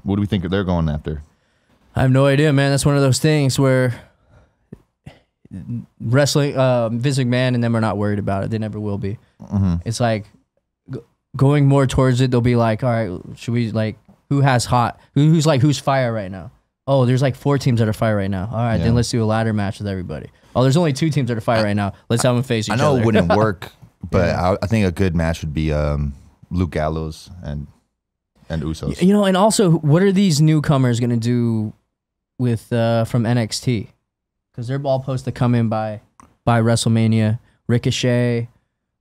What do we think they're going after? I have no idea, man. That's one of those things where wrestling, Vince McMahon and them are not worried about it. They never will be. It's like going more towards it. They'll be like, all right, should we like, who's fire right now? Oh, there's like 4 teams that are fire right now. All right, then let's do a ladder match with everybody. Oh, there's only 2 teams that are fire right now. Let's have them face each other. I know it wouldn't work, but I think a good match would be Luke Gallows and Usos. You know, and also, what are these newcomers going to do with from NXT? Because they're all supposed to come in by WrestleMania. Ricochet,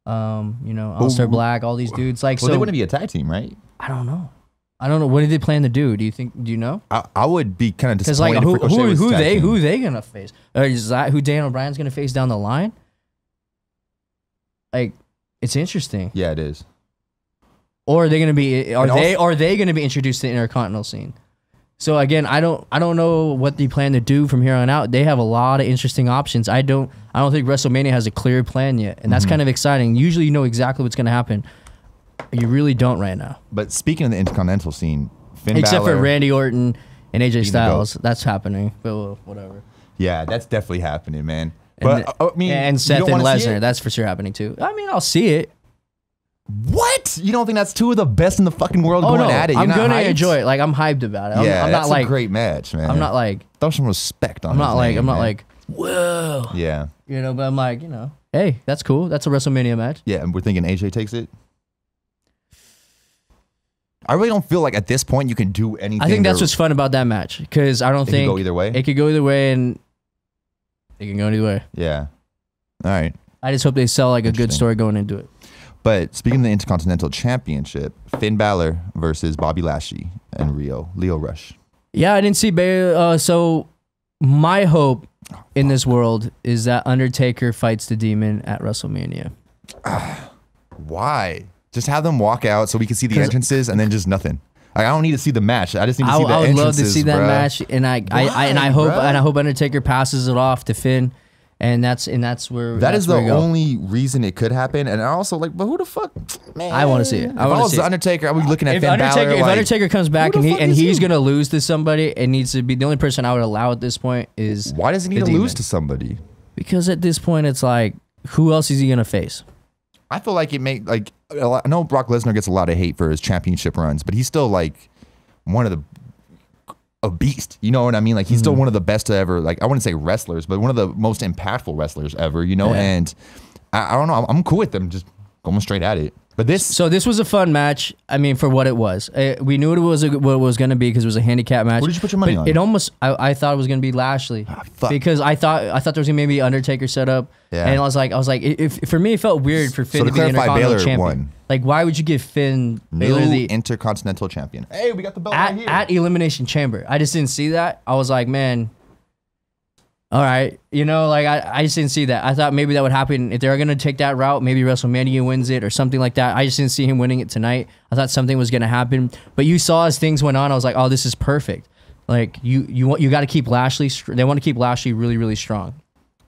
you know, Aleister Black, all these dudes. Like, well, they wouldn't be a tag team, right? I don't know. What did they plan to do? Do you know? I would be kind of disappointed. Because like, who they gonna face? Is that who Daniel Bryan's gonna face down the line? Like, it's interesting. Yeah, it is. Or are they gonna be? Are they gonna be introduced to the Intercontinental scene? So again, I don't know what they plan to do from here on out. They have a lot of interesting options. I don't think WrestleMania has a clear plan yet, and that's kind of exciting. Usually, you know exactly what's gonna happen. You really don't right now. But speaking of the Intercontinental scene, except for Randy Orton and AJ Styles, that's happening. But whatever. Yeah, that's definitely happening, man. But I mean, and Seth and Lesnar, that's for sure happening too. I mean, I'll see it. What? You don't think that's 2 of the best in the fucking world going at it? I'm gonna enjoy it. Like, I'm hyped about it. Yeah, I'm that's not like a great match, man. I'm not like throw some respect on. I'm not like whoa. Yeah. You know, but I'm like, you know, hey, that's cool. That's a WrestleMania match. Yeah, and we're thinking AJ takes it. I really don't feel like at this point you can do anything. I think that's what's fun about that match, because I don't think it could go either way. It could go either way, and it can go either way. Yeah. All right. I just hope they sell like a good story going into it. But speaking of the Intercontinental Championship, Finn Balor versus Bobby Lashley and Leo Rush. Yeah, I didn't see Balor. So my hope in this world is that Undertaker fights the Demon at WrestleMania. Why? Just have them walk out so we can see the entrances and then just nothing. Like, I don't need to see the match. I just need to see the entrances. I would love to see that match, and I hope Undertaker passes it off to Finn, and that's where that is the only reason it could happen. And I also like, but who the fuck, man? I want to see it. If I was the Undertaker, I would be looking at Finn Balor. If Undertaker comes back and he's gonna lose to somebody, it needs to be the only person I would allow at this point is. Why does he need to lose to somebody? Because at this point, it's like, who else is he gonna face? I feel like I know Brock Lesnar gets a lot of hate for his championship runs, but he's still like one of a beast. You know what I mean? Like, he's still one of the best to ever, like, I wouldn't say wrestlers, but one of the most impactful wrestlers ever, you know? Yeah. And I don't know. I'm cool with them just going straight at it. But this was a fun match. I mean, for what it was, we knew what it was going to be because it was a handicap match. What did you put your money on? It almost, I thought it was going to be Lashley because I thought there was going to maybe Undertaker set up, and I was like, for me, it felt weird for Finn to be the Intercontinental champion. Won. Like, why would you give Finn Balor the Intercontinental champion? Hey, we got the belt right here at Elimination Chamber. I just didn't see that. I was like, man. All right, you know, like I just didn't see that. I thought maybe that would happen if they were gonna take that route. Maybe WrestleMania wins it or something like that. I just didn't see him winning it tonight. I thought something was gonna happen, but you saw as things went on, I was like, oh, this is perfect. Like you got to keep Lashley. They want to keep Lashley really, really strong.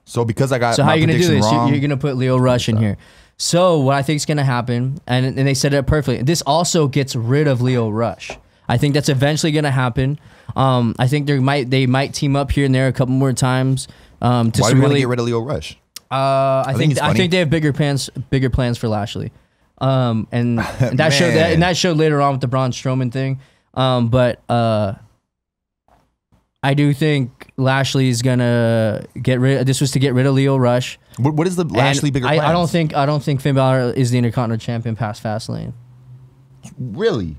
So because I got how are you gonna do this? Wrong, you're gonna put Leo Rush in here. So what I think is gonna happen, and they said it perfectly. This also gets rid of Leo Rush. I think that's eventually gonna happen. I think they might team up here and there a couple more times. Why do you want to get rid of Leo Rush? I think they have bigger plans for Lashley. And that showed later on with the Braun Strowman thing. But I do think Lashley's gonna get rid. This was to get rid of Leo Rush. What is the Lashley bigger plans? I don't think Finn Balor is the Intercontinental Champion past Fastlane. Really?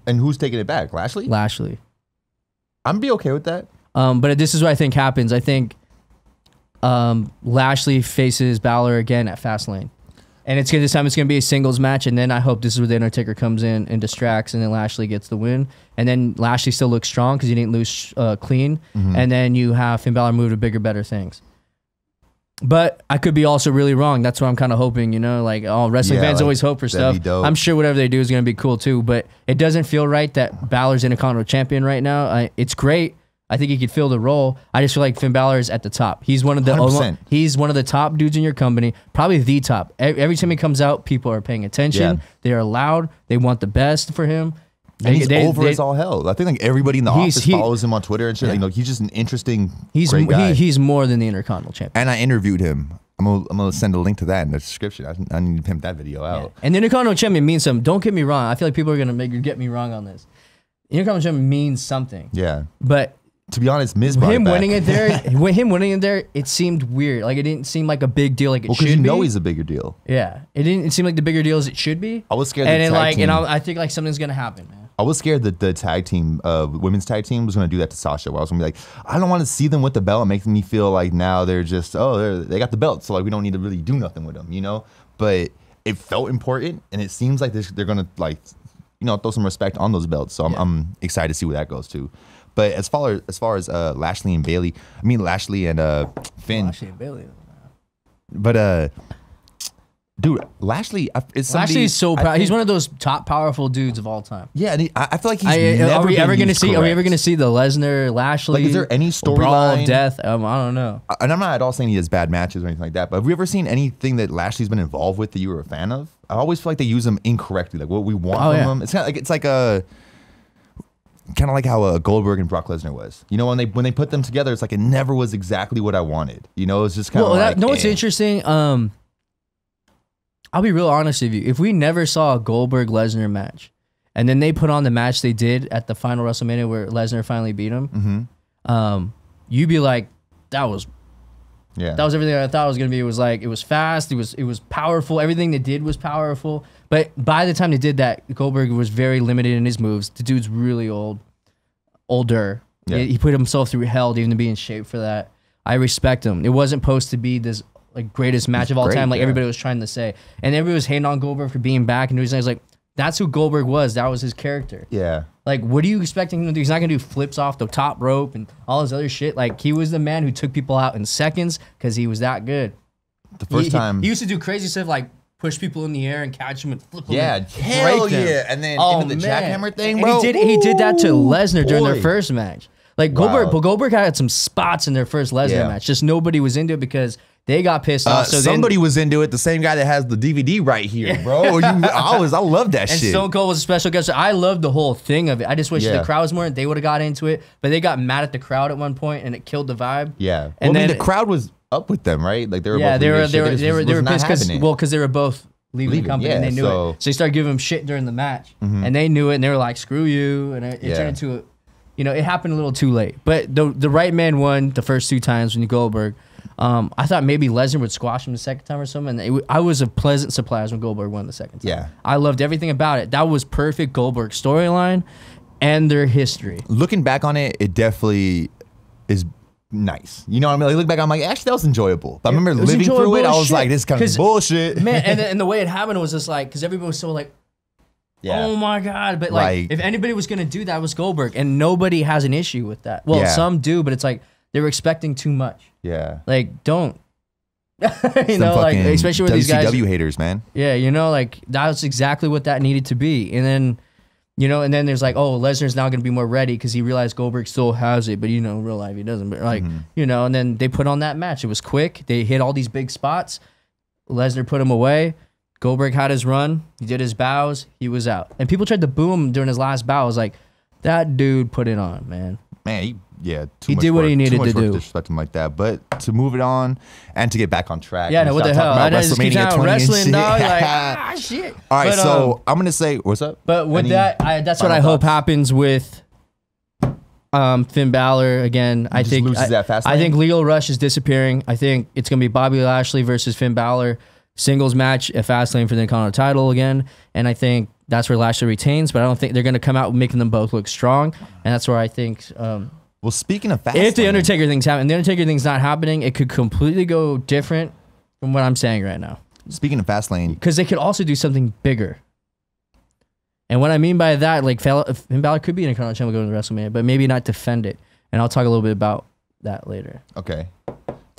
And who's taking it back? Lashley? Lashley. I'm be okay with that. But this is what I think happens. I think Lashley faces Balor again at Fastlane. And this time it's going to be a singles match, and then I hope this is where the Undertaker comes in and distracts, and then Lashley gets the win. And then Lashley still looks strong because he didn't lose clean. And then you have Finn Balor move to bigger, better things. But I could be also really wrong. That's what I'm kind of hoping, you know? Like, wrestling fans always hope for stuff. I'm sure whatever they do is going to be cool too, but it doesn't feel right that Balor's Intercontinental Champion right now. It's great. I think he could fill the role. I just feel like Finn Balor is at the top. He's one of the top dudes in your company, probably the top. Every time he comes out, people are paying attention. They are loud. They want the best for him. And he's over as all hell. I think like everybody in the office follows him on Twitter and shit. Yeah. Like, he's just an interesting, great guy. He's more than the Intercontinental Champion. And I interviewed him. I'm gonna send a link to that in the description. I need to pimp that video out. Yeah. And the Intercontinental Champion means something. Don't get me wrong. I feel like people are gonna get me wrong on this. The Intercontinental Champion means something. Yeah. But to be honest, Miz brought it back. Him winning it there, it seemed weird. Like, it didn't seem like a big deal like it should be. Because you know he's a bigger deal. Yeah. It didn't seem like the bigger deal as it should be. I was scared I think like something's gonna happen, man. I was scared that the tag team, women's tag team, was going to do that to Sasha. Where I was going to be like, I don't want to see them with the belt. It makes me feel like now they're just, they got the belt, so like we don't need to really do nothing with them, you know? But it felt important, and it seems like they're going to, like, you know, throw some respect on those belts. So I'm excited to see where that goes too. But as far as Lashley and Bailey, I mean Lashley and Finn. Lashley and Bailey. But dude, Lashley is somebody. Lashley's so proud. He's one of those top powerful dudes of all time. Yeah, and I feel like he's never. Are we ever gonna see the Lesnar Lashley? Like, is there any storyline? Brawl of death? I don't know. And I'm not at all saying he has bad matches or anything like that. But have we ever seen anything that Lashley's been involved with that you were a fan of? I always feel like they use him incorrectly. Like what we want from him. It's kind of like how Goldberg and Brock Lesnar was. You know, when they put them together, it's like it never was exactly what I wanted. You know, it's just kind of like. You know what's interesting? I'll be real honest with you. If we never saw a Goldberg Lesnar match, and then they put on the match they did at the final WrestleMania where Lesnar finally beat him, you'd be like, that was everything I thought it was gonna be. It was like, it was fast, it was powerful. Everything they did was powerful. But by the time they did that, Goldberg was very limited in his moves. The dude's really older. Yeah. He put himself through hell to even be in shape for that. I respect him. It wasn't supposed to be this like greatest match of all time, like everybody was trying to say. And everybody was hating on Goldberg for being back and doing things like, that's who Goldberg was. That was his character. Yeah. Like, what are you expecting him to do? He's not gonna do flips off the top rope and all this other shit. Like, he was the man who took people out in seconds because he was that good. The first time he used to do crazy stuff like push people in the air and catch them and flip them. Yeah, hell yeah. And then into the jackhammer thing, bro. And he did that to Lesnar during their first match. Like, Goldberg had some spots in their first Lesnar match. Just nobody was into it because they got pissed off. So somebody was into it. The same guy that has the DVD right here, bro. I love that shit. And Stone Cold was a special guest. I loved the whole thing of it. I just wish the crowd was more. They would have got into it, but they got mad at the crowd at one point, and it killed the vibe. Yeah. And then the crowd was up with them, right? Like they were. Yeah, both they were pissed because they were both leaving the company, and they knew it. So they started giving him shit during the match, and they knew it, and they were like, "Screw you!" And it turned into a. You know, it happened a little too late. But the right man won the first two times when Goldberg. I thought maybe Lesnar would squash him the second time or something. And I was a pleasant surprise when Goldberg won the second time. Yeah. I loved everything about it. That was perfect Goldberg storyline and their history. Looking back on it, it definitely is nice. You know what I mean? Like, look back, I'm like, actually, that was enjoyable. But I remember living through it, I was like, this kind of bullshit. Man, and the way it happened was just like, because everybody was so like, oh my God. But like, if anybody was going to do that, it was Goldberg. And nobody has an issue with that. Well, some do, but it's like they were expecting too much. Yeah. Like, don't. You know, like, especially with these guys. WCW haters, man. Yeah, you know, like, that's exactly what that needed to be. And then, you know, and then there's like, oh, Lesnar's now going to be more ready because he realized Goldberg still has it. But, you know, in real life, he doesn't. But, like, you know, and then they put on that match. It was quick. They hit all these big spots. Lesnar put him away. Goldberg had his run. He did his bows. He was out. And people tried to boo him during his last bow. I was like, that dude put it on, man. Man, he He did what he needed to do. Disrespect him like that, but to move it on and to get back on track. Yeah, no, what the hell? I just keep talking wrestling, dog. Like, shit. All right, so I'm gonna say, what's up? But with that's what I hope happens with Finn Balor again. I think Leo Rush is disappearing. I think it's gonna be Bobby Lashley versus Finn Balor singles match at Fastlane for the Intercontinental title again, and I think that's where Lashley retains. But I don't think they're gonna come out making them both look strong, and that's where I think. Well, speaking of Fastlane, if the Undertaker thing's happening, the Undertaker thing's not happening, it could completely go different from what I'm saying right now. Speaking of Fastlane, because they could also do something bigger. And what I mean by that, like Finn Balor could be an Intercontinental Champion going to WrestleMania, but maybe not defend it. And I'll talk a little bit about that later. Okay,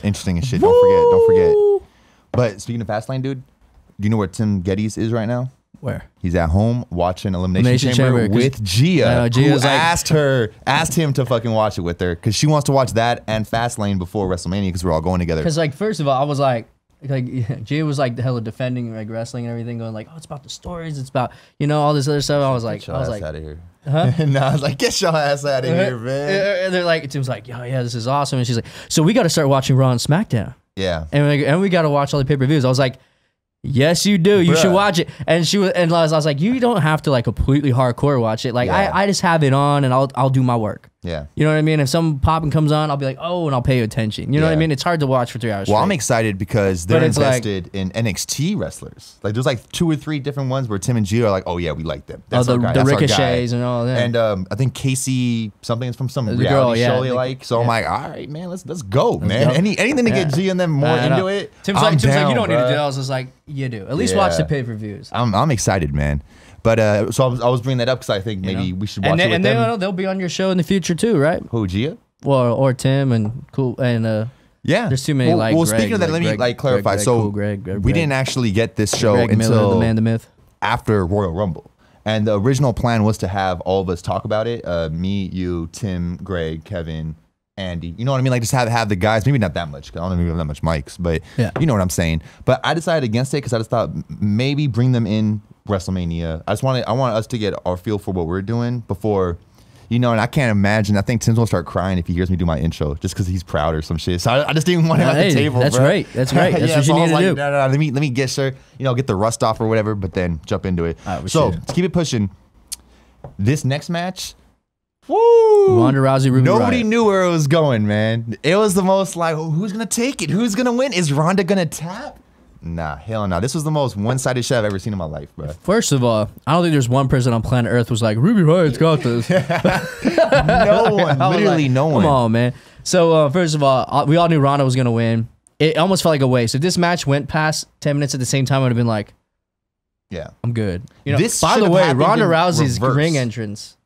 interesting as shit. Don't forget. But speaking of Fastlane, dude, do you know where Tim Geddes is right now? Where? He's at home watching Elimination Chamber with Gia, who asked him to fucking watch it with her because she wants to watch that and Fastlane before WrestleMania because we're all going together. Because like first of all, I was like Gia was like the hell of defending like wrestling and everything, going like, oh, it's about the stories, it's about all this other stuff. I was like, out of here. Huh? No, I was like, get your ass out of here, man. And they're like, Tim's like, yeah, this is awesome, and she's like, so we got to start watching Raw and SmackDown. Yeah, and we got to watch all the pay-per-views. I was like, yes, you do. You should watch it. And I was like, you don't have to like completely hardcore watch it. Like I just have it on and I'll do my work. Yeah. You know what I mean? If some popping comes on, I'll be like, oh, and I'll pay attention. You know what I mean? It's hard to watch for 3 hours. Well, straight. I'm excited because they're invested in NXT wrestlers. Like there's like 2 or 3 different ones where Tim and Gia are like, oh yeah, we like them. That's the Ricochets and all that. And I think Casey something is from some reality show they like. So I'm like, all right, man, let's go, man. Anything to get Gia and them more into it. Tim's like, you don't need to do that. I was just like, you do. At least watch the pay-per-views. I'm excited, man. But so I was bringing that up because I think maybe we should watch it with them. And they'll be on your show in the future too, right? Who, Gia? Well, or Tim and yeah. There's too many speaking of that, let me clarify. So we didn't actually get this show until Miller, the man, the myth, after Royal Rumble. And the original plan was to have all of us talk about it. Me, you, Tim, Greg, Kevin, Andy. You know what I mean? Like just have the guys, maybe not that much, because I don't even have that much mics, but you know what I'm saying. But I decided against it because I just thought maybe bring them in WrestleMania. I want us to get our feel for what we're doing before, and I can't imagine. I think Tim's gonna start crying if he hears me do my intro, just because he's proud or some shit. So I just didn't want him at the table. That's great. That's great. That's what you need to do. No, let me get get the rust off or whatever, but then jump into it. So let's keep it pushing. This next match, woo! Ronda Rousey, Ruby Nobody Riott. knew where it was going, man. It was the most like, who's gonna take it? Who's gonna win? Is Ronda gonna tap? Nah, hell no. This was the most one-sided shit I've ever seen in my life, bro. First of all, I don't think there's one person on planet Earth who's like, Ruby Riott's got this. No one. Literally no one. Come on, man. So, first of all, we all knew Ronda was going to win. It almost felt like a waste. If this match went past 10 minutes at the same time, I would have been like, yeah, I'm good. By the way, Ronda Rousey's ring entrance.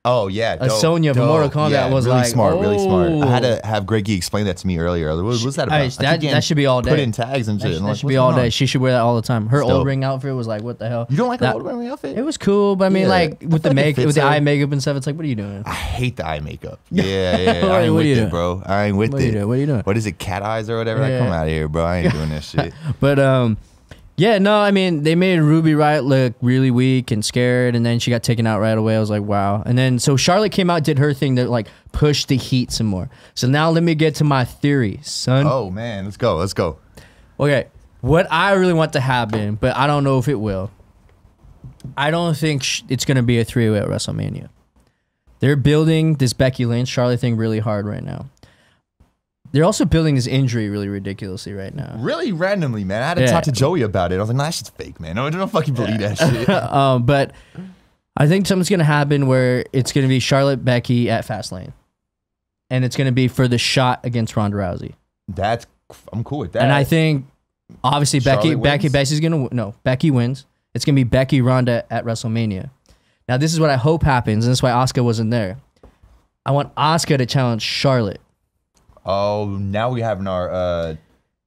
Oh yeah, Sonya from Mortal Kombat was really like smart, really smart. I had to have Greggy explain that to me earlier. What was that about? That should be all day. Put in tags and shit. That should be all day. She should wear that all the time. Her old ring outfit was like, what the hell? You don't like her old ring outfit? It was cool, but I mean, like with the makeup, with the eye makeup and stuff, it's like, what are you doing? I hate the eye makeup. Yeah. I ain't with it, bro. I ain't with it. What are you doing? What is it? Cat eyes or whatever? Like, come out of here, bro. I ain't doing that shit. But yeah, no, I mean, they made Ruby Riott look really weak and scared, and then she got taken out right away. I was like, wow. And then, so Charlotte came out, did her thing to, like, push the heat some more. So now let me get to my theory, son. Oh, man. Let's go. Okay. What I really want to happen, but I don't know if it will. I don't think it's going to be a 3-way at WrestleMania. They're building this Becky Lynch, Charlotte thing really hard right now. They're also building this injury really ridiculously right now. Really randomly, man. I had to talk to Joey about it. I was like, nah, that shit's fake, man. I don't fucking believe that shit. But I think something's going to happen where it's going to be Charlotte Becky at Fastlane. And it's going to be for the shot against Ronda Rousey. I'm cool with that. And I think, obviously, Becky wins. It's going to be Becky Ronda at WrestleMania. Now, this is what I hope happens, and that's why Asuka wasn't there. I want Asuka to challenge Charlotte. Oh, now we have our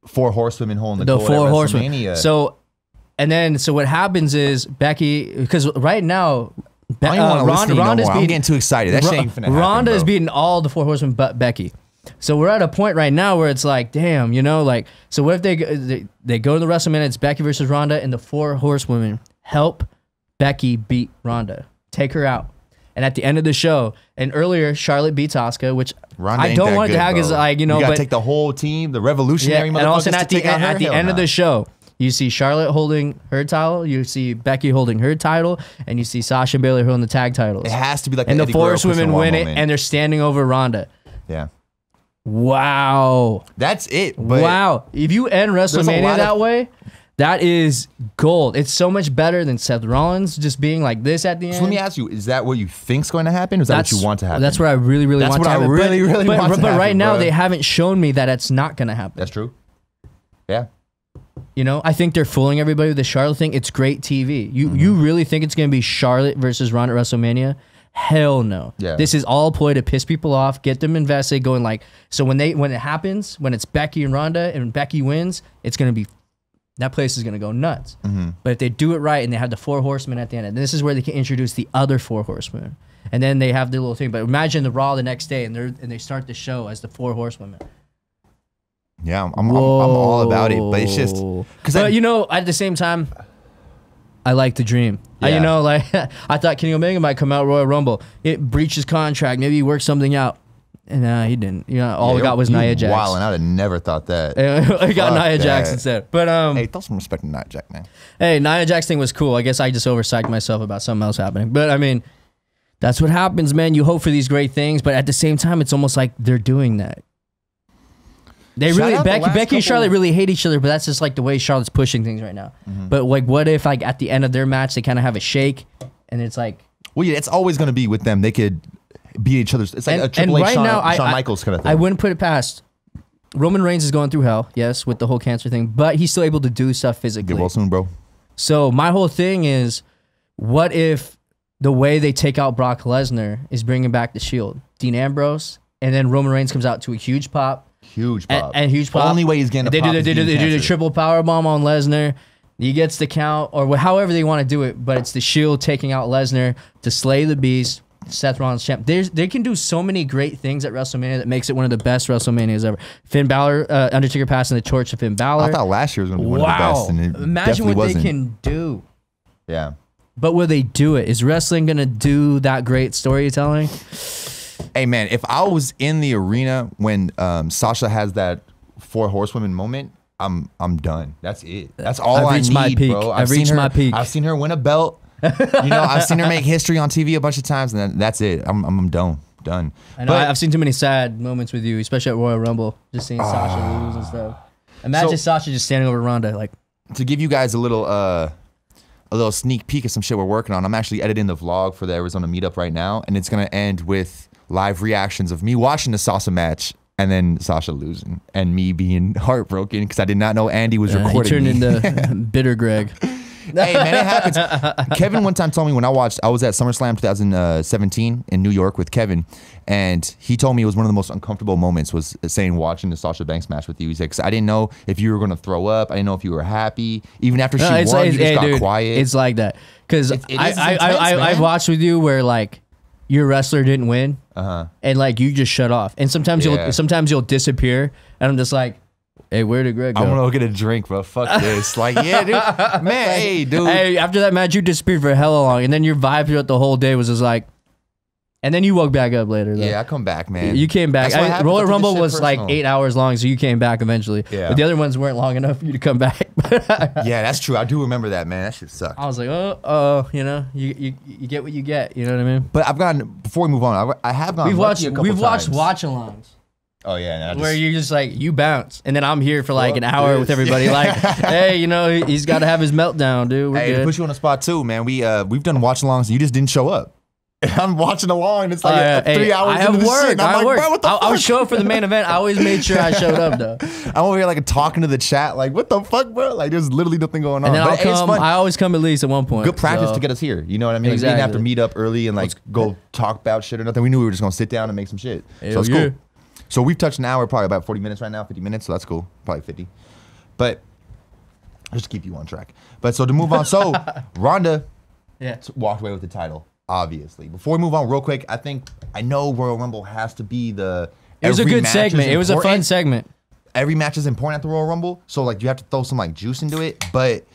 4 horsewomen holding the 4 horsewomen. So what happens is Becky, because right now, Ronda's I'm getting too excited. That shit ain't finna happen, Ronda is beating all the 4 horsewomen but Becky. So we're at a point right now where it's like, damn, so what if they go to the WrestleMania, it's Becky versus Ronda, and the 4 horsewomen help Becky beat Ronda, take her out. And at the end of the show, and earlier Charlotte beats Asuka, which Ronda I don't want it to happen because you gotta but take the whole team, the revolutionary motherfuckers, and also at to the end of the show, you see Charlotte holding her title, you see Becky holding her title, and you see Sasha and Bayley holding the tag titles. It has to be like and the Eddie Force Guerrero, women win it, moment. and they're standing over Ronda. Yeah. Wow. That's it. Wow. If you end WrestleMania that way, that is gold. It's so much better than Seth Rollins just being like this at the end. So let me ask you, is that what you think's going to happen? Or is that what you want to happen? That's what I really, really want to happen. That's what I really want to happen. But right now, they haven't shown me that it's not going to happen. That's true. Yeah. You know, I think they're fooling everybody with the Charlotte thing. It's great TV. You really think it's going to be Charlotte versus Ronda at WrestleMania? Hell no. Yeah. This is all a ploy to piss people off, get them invested, going like, so when it happens, when it's Becky and Ronda and Becky wins, it's going to be, that place is going to go nuts. But if they do it right and they have the 4 horsemen at the end, and this is where they can introduce the other 4 horsemen. And then they have the little thing. But imagine the Raw the next day and they start the show as the 4 horsewomen. Yeah, I'm all about it, but it's just because you know, at the same time, I like the dream. Yeah. You know, like I thought Kenny Omega might come out Royal Rumble. It breached his contract. Maybe he worked something out, and he didn't. You know, all we got was Nia Jax. Wow, and I'd have never thought that. I got Nia Jax instead. But hey, throw some respect to Nia Jax, man. Hey, Nia Jax thing was cool. I guess I just overpsyched myself about something else happening. But I mean, that's what happens, man. You hope for these great things, but at the same time, it's almost like they're doing that. They really Becky and Charlotte really hate each other, but that's just like the way Charlotte's pushing things right now. But like, what if like at the end of their match they kind of have a shake, and it's like, well, yeah, it's always going to be with them. They could beat each other. It's like a Triple H, Shawn Michaels kind of thing. I wouldn't put it past. Roman Reigns is going through hell, yes, with the whole cancer thing, but he's still able to do stuff physically. Get well soon, bro. So my whole thing is, what if the way they take out Brock Lesnar is bringing back the Shield, Dean Ambrose, and then Roman Reigns comes out to a huge pop. Huge pop. And huge pop. The only way he's getting a pop is they do the triple power bomb on Lesnar. He gets the count, or however they want to do it, but it's the Shield taking out Lesnar to slay the beast. Seth Rollins champ. They can do so many great things at WrestleMania that makes it one of the best WrestleManias ever. Finn Balor, Undertaker passing the torch to Finn Balor. I thought last year was going to be one of the best, and it imagine what wasn't. They can do. Yeah. But will they do it? Is wrestling going to do that great storytelling? Hey man, if I was in the arena when Sasha has that 4 horsewomen moment, I'm done. That's it. That's all I need, my peak. bro. I've reached my peak. I've seen her win a belt. You know, I've seen her make history on TV a bunch of times, and then that's it. I'm done. I know. I've seen too many sad moments with you, especially at Royal Rumble, just seeing Sasha lose and stuff. Imagine Sasha just standing over Ronda, like. To give you guys a little sneak peek of some shit we're working on. I'm actually editing the vlog for the Arizona meetup right now, and it's gonna end with live reactions of me watching the Sasha match and then Sasha losing and me being heartbroken because I did not know Andy was recording. He turned into bitter Greg. Hey man, it happens. Kevin one time told me when I was at SummerSlam 2017 in New York with Kevin, and he told me it was one of the most uncomfortable moments was saying watching the Sasha Banks match with you. He's like, 'cause I didn't know if you were gonna throw up. I didn't know if you were happy. Even after she won, you just got quiet. It's like that because I've watched with you where like your wrestler didn't win, and like you just shut off, and sometimes you'll disappear, and I'm just like, hey, where did Greg go? I'm gonna go get a drink, bro. Fuck this. Like, yeah, dude. Man, hey, dude. Hey, after that match, you disappeared for hella long, and then your vibe throughout the whole day was just like, and then you woke back up later. Though. Yeah, I come back, man. You came back. Royal Rumble was like 8 hours long, so you came back eventually. Yeah. But the other ones weren't long enough for you to come back. Yeah, that's true. I do remember that, man. That shit sucked. I was like, you know, you get what you get. You know what I mean? But I've gone, before we move on, I have gone. We've watched watch-alongs. Oh yeah, where you're just like you bounce, and then I'm here for like an hour with everybody. Like, hey, you know, he's got to have his meltdown, dude. We're good. To put you on the spot too, man. We've done watch-alongs. You just didn't show up. And I'm watching along, and it's like 3 hours. I have work. I'm like, bro, what the fuck? I would show up for the main event. I always made sure I showed up though. I'm over here like talking to the chat, like, what the fuck, bro? Like, there's literally nothing going on. And then I always come at least at one point. Good practice to get us here. You know what I mean? Exactly. We didn't have to meet up early and like go talk about shit or nothing. We knew we were just gonna sit down and make some shit. So it's cool. So we've touched an hour, probably about 40 minutes right now, 50 minutes. So that's cool. Probably 50. But just to keep you on track. But so to move on, so Ronda walked away with the title. Obviously. Before we move on real quick, I know Royal Rumble has to be the... It was a good segment. It was a fun segment. Every match is important at the Royal Rumble, so like you have to throw some like juice into it, but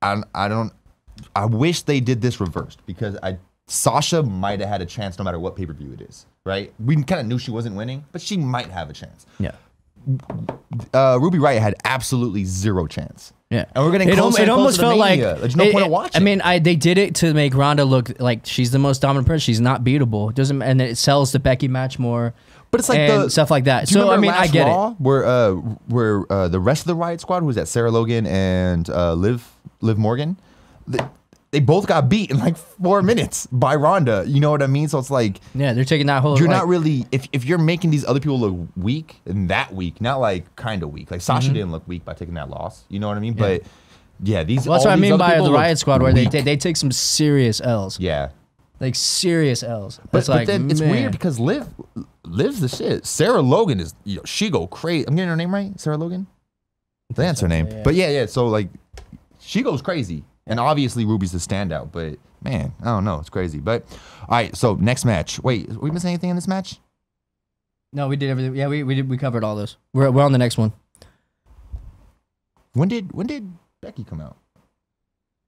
I wish they did this reversed because Sasha might have had a chance no matter what pay-per-view it is, right? We kind of knew she wasn't winning, but she might have a chance. Yeah. Ruby Riott had absolutely zero chance. Yeah. And we're getting closer it almost felt like there's no point of watching. I mean, they did it to make Ronda look like she's the most dominant person. She's not beatable. It doesn't, and it sells the Becky match more. But it's like stuff like that. So I mean, I get Raw, it. Where the rest of the Riot Squad, who was that, Sarah Logan and Liv Morgan, they both got beat in like 4 minutes by Ronda. You know what I mean? So it's like, yeah, they're taking that whole. You're not really, if you're making these other people look weak, and that weak, not like kind of weak. Like Sasha didn't look weak by taking that loss. You know what I mean? Yeah. But yeah, these. Well, that's what I mean by the Riot Squad, where weak. they take some serious L's. Yeah. Like serious L's. But then it's weird because Liv's the shit. Sarah Logan is, she go crazy. I'm getting her name right? Sarah Logan? That's her name. Yeah. But yeah. So like, she goes crazy. And obviously Ruby's the standout, but man, I don't know. It's crazy. But all right, so next match. Wait, we missing anything in this match? No, we did everything. Yeah, we covered all those. We're on the next one. When did Becky come out?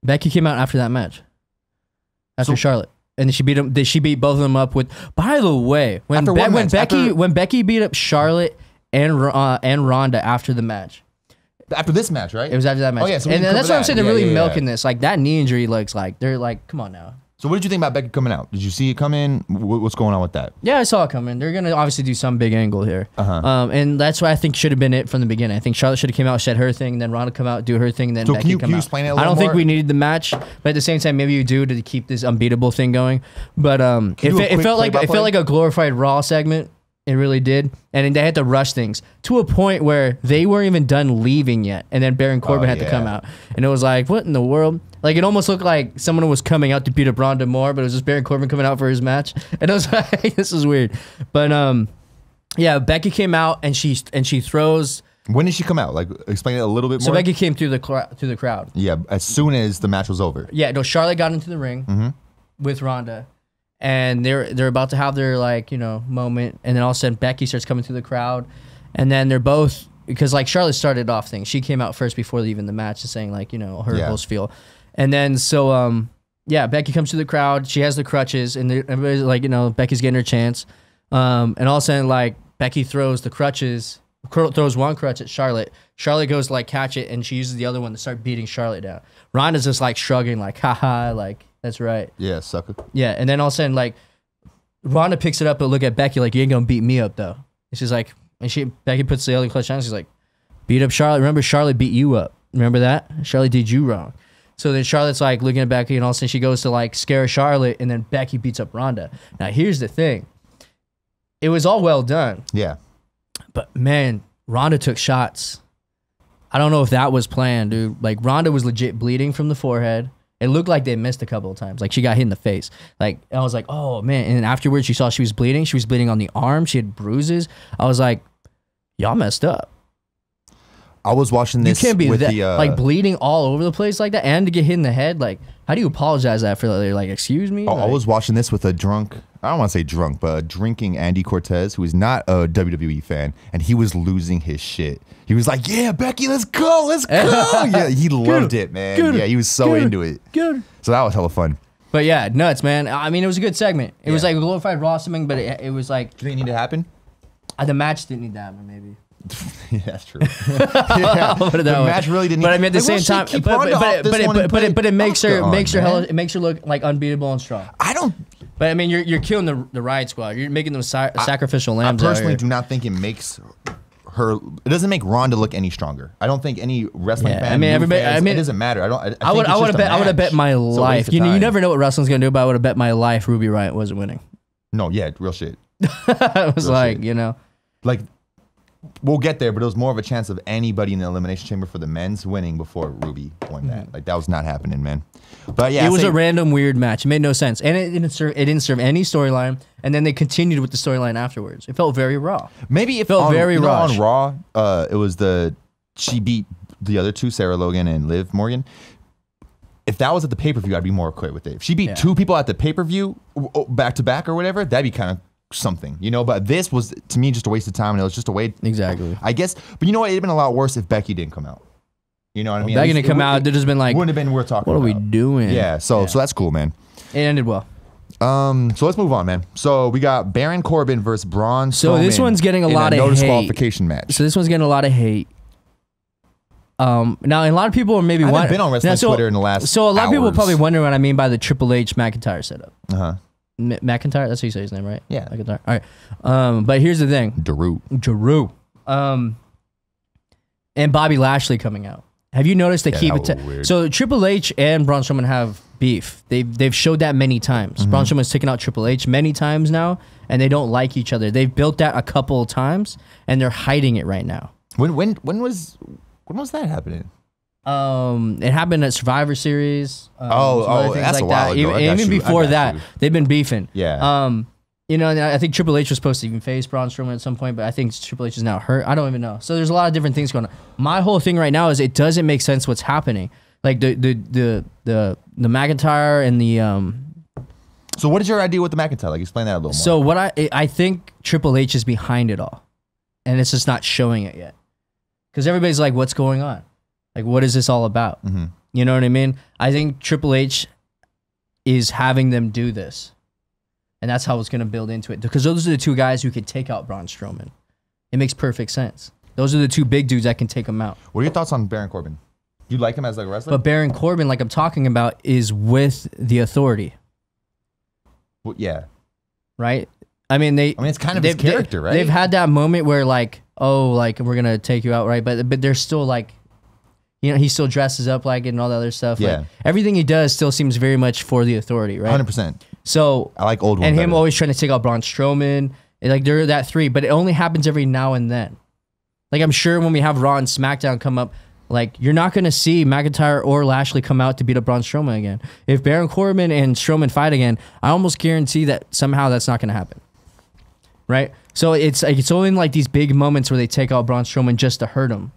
Becky came out after that match. After Charlotte. And she beat them. She beat both of them up with. By the way, when Becky beat up Charlotte and Ronda after the match. After this match, right? It was after that match. Oh yeah, so and that's what I'm saying. They're really milking this. Like that knee injury looks like they're like, come on now. So what did you think about Becky coming out? Did you see it come in? What's going on with that? Yeah, I saw it coming. They're gonna obviously do some big angle here, and that's what I think should have been it from the beginning. I think Charlotte should have came out, said her thing, then Ronda come out, do her thing, and then Becky come out. Explain it a little I don't more? think we needed the match, but at the same time, maybe you do to keep this unbeatable thing going. But it felt like a glorified Raw segment. It really did. And then they had to rush things to a point where they weren't even done leaving yet. And then Baron Corbin had to come out. And it was like, what in the world? Like, it almost looked like someone was coming out to beat up Ronda more, but it was just Baron Corbin coming out for his match. And I was like, this is weird. But, yeah, Becky came out and she throws... When did she come out? Like, explain it a little bit more. So Becky came through the crowd. Yeah, as soon as the match was over. Yeah, no, Charlotte got into the ring with Ronda. And they're about to have their moment, and then all of a sudden Becky starts coming through the crowd, and then they're both, because like Charlotte started off things. She came out first before even the match, and saying like her whole spiel, and then so Becky comes to the crowd. She has the crutches, and everybody's like Becky's getting her chance, and all of a sudden like Becky throws the crutches, throws one crutch at Charlotte. Charlotte goes to like catch it, and she uses the other one to start beating Charlotte down. Ronda's just like shrugging, like haha, like. That's right. Yeah, sucker. Yeah, and then all of a sudden, like, Ronda picks it up and look at Becky like, you ain't gonna beat me up though. And she's like, Becky puts the other clutch on. She's like, beat up Charlotte. Remember, Charlotte beat you up. Remember that? Charlotte did you wrong. So then Charlotte's like looking at Becky, and all of a sudden she goes to like scare Charlotte, and then Becky beats up Ronda. Now here's the thing. It was all well done. Yeah. But man, Ronda took shots. I don't know if that was planned, dude. Like Ronda was legit bleeding from the forehead. It looked like they missed a couple of times. Like she got hit in the face. Like I was like, oh man. And then afterwards, she saw she was bleeding. She was bleeding on the arm. She had bruises. I was like, y'all messed up. I was watching this. You can't be like bleeding all over the place like that, and to get hit in the head. Like, how do you apologize that for? Like, excuse me. I was watching this with a drunk. I don't want to say drunk, but a drinking Andy Cortez, who is not a WWE fan, and he was losing his shit. He was like, "Yeah, Becky, let's go, let's go!" Yeah, he loved it, man. Yeah, he was so into it. So that was hella fun. But yeah, nuts, man. I mean, it was a good segment. It was like a glorified Raw segment, but it was like. Do you think it needed to happen? The match didn't need to happen, maybe. Yeah, that's true. Yeah, the match really didn't. But I mean, at the same time, but it makes her look like unbeatable and strong. I don't. But I mean, you're killing the Riot Squad. You're making them sacrificial lambs. I personally do not think it makes her. It doesn't make Ronda look any stronger. I don't think any wrestling fan. I mean, everybody. Fans, it doesn't matter. I would have bet my life. You never know what wrestling's gonna do, but I would have bet my life Ruby Riott wasn't winning. No, yeah, real shit. I was real like, shit. Like. We'll get there, but it was more of a chance of anybody in the Elimination Chamber for the men's winning before Ruby won that. Like, that was not happening, man. But yeah, it was a random weird match. It made no sense, and it didn't serve any storyline. And then they continued with the storyline afterwards. It felt very raw. Maybe it felt very raw. On Raw, it was she beat the other two, Sarah Logan and Liv Morgan. If that was at the pay-per-view, I'd be more equipped with it. If she beat two people at the pay-per-view back to back or whatever, that'd be kind of something, but this was to me just a waste of time, and it was just a way exactly, I guess. But you know what, it'd been a lot worse if Becky didn't come out. You know what I mean? Becky didn't come out, there'd just been like, wouldn't have been worth talking about. What are we doing? So that's cool, man. It ended well. So let's move on, man. So we got Baron Corbin versus Braun Strowman. So this one's getting a lot of no hate. disqualification match. So this one's getting a lot of hate. Now, and a lot of people are maybe I haven't been on wrestling Twitter in the last. So a lot hours. of people probably wonder what I mean by the Triple H McIntyre setup. McIntyre, that's how you say his name, right? Yeah, McIntyre. All right. But here's the thing. Drew. And Bobby Lashley coming out. Have you noticed they keep it? So Triple H and Braun Strowman have beef. They've showed that many times. Braun Strowman's taken out Triple H many times now, and they don't like each other. They've built that a couple of times, and they're hiding it right now. When was that happening? It happened at Survivor Series. That's a while ago. Even before that, they've been beefing. Yeah. And I think Triple H was supposed to even face Braun Strowman at some point, but I think Triple H is now hurt. I don't even know. So there's a lot of different things going on. My whole thing right now is it doesn't make sense what's happening. Like the McIntyre and the So what is your idea with the McIntyre? Like, explain that a little more. So what I think Triple H is behind it all, and it's just not showing it yet, because everybody's like, "What's going on? Like, what is this all about?" You know what I mean? I think Triple H is having them do this. And that's how it's going to build into it. Because those are the two guys who could take out Braun Strowman. It makes perfect sense. Those are the two big dudes that can take him out. What are your thoughts on Baron Corbin? You like him as like a wrestler? But Baron Corbin, like I'm talking about, is with the Authority. Well, yeah. Right? I mean, it's kind of his character, right? They've had that moment where like, oh, like we're going to take you out, right? But they're still like, you know, he still dresses up like it and all that other stuff. Yeah. Like, everything he does still seems very much for the Authority, right? 100%. So I like old one and better. him always trying to take out Braun Strowman. And like they're that three, but it only happens every now and then. Like I'm sure when we have Raw and SmackDown come up, like you're not gonna see McIntyre or Lashley come out to beat up Braun Strowman again. If Baron Corbin and Strowman fight again, I almost guarantee that somehow that's not gonna happen. Right? So it's like it's only in like these big moments where they take out Braun Strowman just to hurt him.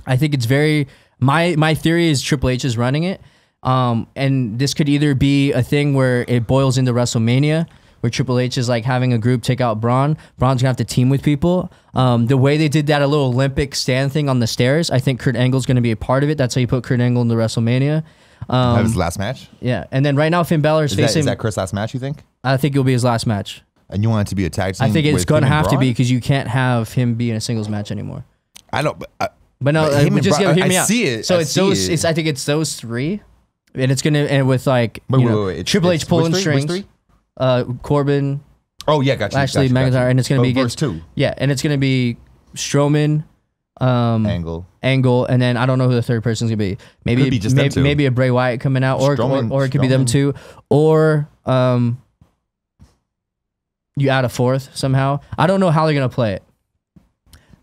I think it's very my theory is Triple H is running it. And this could either be a thing where it boils into WrestleMania, where Triple H is like having a group take out Braun. Braun's gonna have to team with people. The way they did that a little Olympic stand thing on the stairs, I think Kurt Angle's gonna be a part of it. That's how you put Kurt Angle into WrestleMania. That was his last match? Yeah. And then right now Finn Balor's facing... Is that Kurt's last match, you think? I think it'll be his last match. And you want it to be a tag team? I think it's gonna have to be, because you can't have him be in a singles match anymore. I don't... But no, just hear me out. I see it. So I think it's those three. And it's gonna end with like Triple H pulling strings, Corbin. Oh yeah, gotcha. Lashley, McIntyre, and it's gonna be against two. Yeah, and it's gonna be Strowman, Angle, and then I don't know who the third person's gonna be. Maybe a Bray Wyatt coming out, or it could be them two, or you add a fourth somehow. I don't know how they're gonna play it.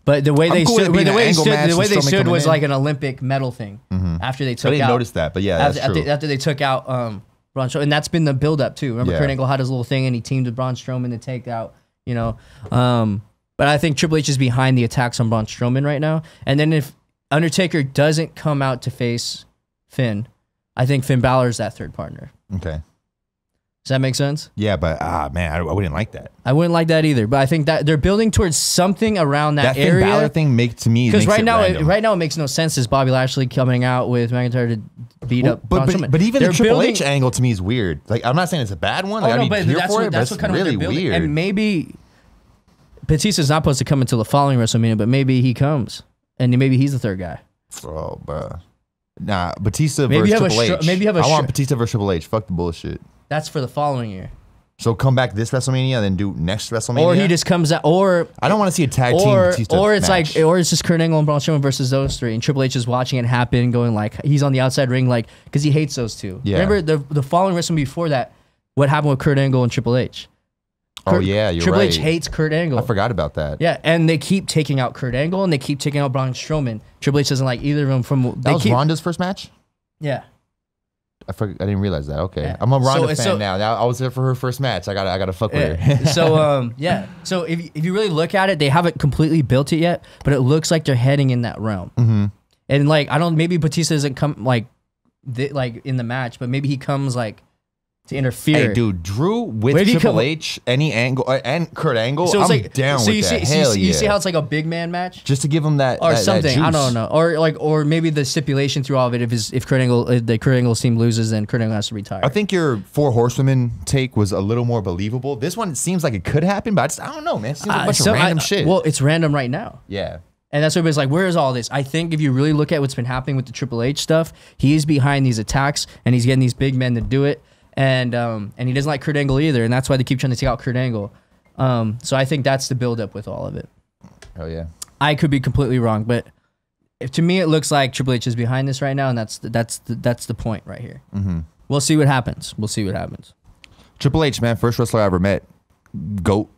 But the way they stood was like an Olympic medal thing. After they took out. I didn't notice that, but yeah, that's true. After they took out Braun Strowman, and that's been the build up too. Remember, Kurt Angle had his little thing, and he teamed with Braun Strowman to take out, you know. But I think Triple H is behind the attacks on Braun Strowman right now. And then if Undertaker doesn't come out to face Finn, I think Finn Balor is that third partner. Okay. Does that make sense? Yeah, but man, I wouldn't like that. I wouldn't like that either. But I think that they're building towards something around that area. That Finn Balor thing to me because right now it makes no sense. Is Bobby Lashley coming out with McIntyre to beat up? But even the Triple H angle to me is weird. Like I'm not saying it's a bad one. Like, that's what kind of really weird. And maybe Batista's not supposed to come until the following WrestleMania, but maybe he comes and maybe he's the third guy. Oh, bro. Nah, Batista versus Triple H. I want Batista versus Triple H. Fuck the bullshit. That's for the following year. So come back this WrestleMania and then do next WrestleMania? Or he just comes out, or... I don't want to see a tag team Batista Or it's match. or it's just Kurt Angle and Braun Strowman versus those three, and Triple H is watching it happen, going like, he's on the outside ring, like, because he hates those two. Yeah. Remember the following WrestleMania before that, what happened with Kurt Angle and Triple H? You're right. Triple H hates Kurt Angle. I forgot about that. Yeah, and they keep taking out Kurt Angle, and they keep taking out Braun Strowman. Triple H doesn't like either of them. That was Ronda's first match? Yeah. I didn't realize that. Okay, yeah. I'm a Ronda fan now. Now I was there for her first match. I gotta fuck with her. So if you really look at it, they haven't completely built it yet, but it looks like they're heading in that realm. And like maybe Batista doesn't come like in the match, but maybe he comes like to interfere. Hey, dude, Drew with Triple H, any angle, and Kurt Angle, so I'm down with that. Hell yeah. You see how it's like a big man match? Just to give him that or something. That I don't know. Or maybe the stipulation through all of it, if Kurt Angle, the Kurt Angle team loses, then Kurt Angle has to retire. I think your 4 Horsewomen take was a little more believable. This one seems like it could happen, but I don't know, man. It seems like a bunch of random shit. Well, it's random right now. Yeah. And that's what everybody's like, where is all this? I think if you really look at what's been happening with the Triple H stuff, he is behind these attacks, and he's getting these big men to do it. And he doesn't like Kurt Angle either, and that's why they keep trying to take out Kurt Angle. So I think that's the buildup with all of it. Oh yeah. I could be completely wrong, but to me it looks like Triple H is behind this right now, and that's the point right here. Mm-hmm. We'll see what happens. Triple H, man, first wrestler I ever met. GOAT.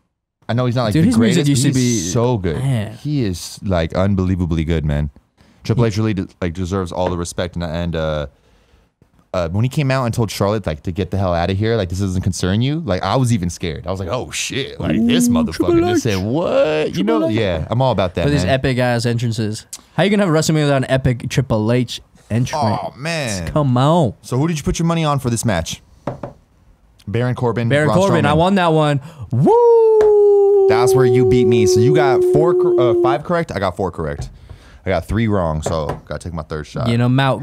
I know he's not like the greatest, but he's so good. Man. He is like unbelievably good, man. Triple H really deserves all the respect and when he came out and told Charlotte like to get the hell out of here, like this doesn't concern you, like I was even scared. I was like, oh shit, like this motherfucker just said what? You know, yeah, I'm all about that. For these epic ass entrances, how you gonna have a WrestleMania without an epic Triple H entrance? Oh man, come on. So who did you put your money on for this match? Baron Corbin. Baron Corbin. I won that one. Woo! That's where you beat me. So you got 5 correct. I got 4 correct. I got 3 wrong, so gotta take my 3rd shot. Get them out,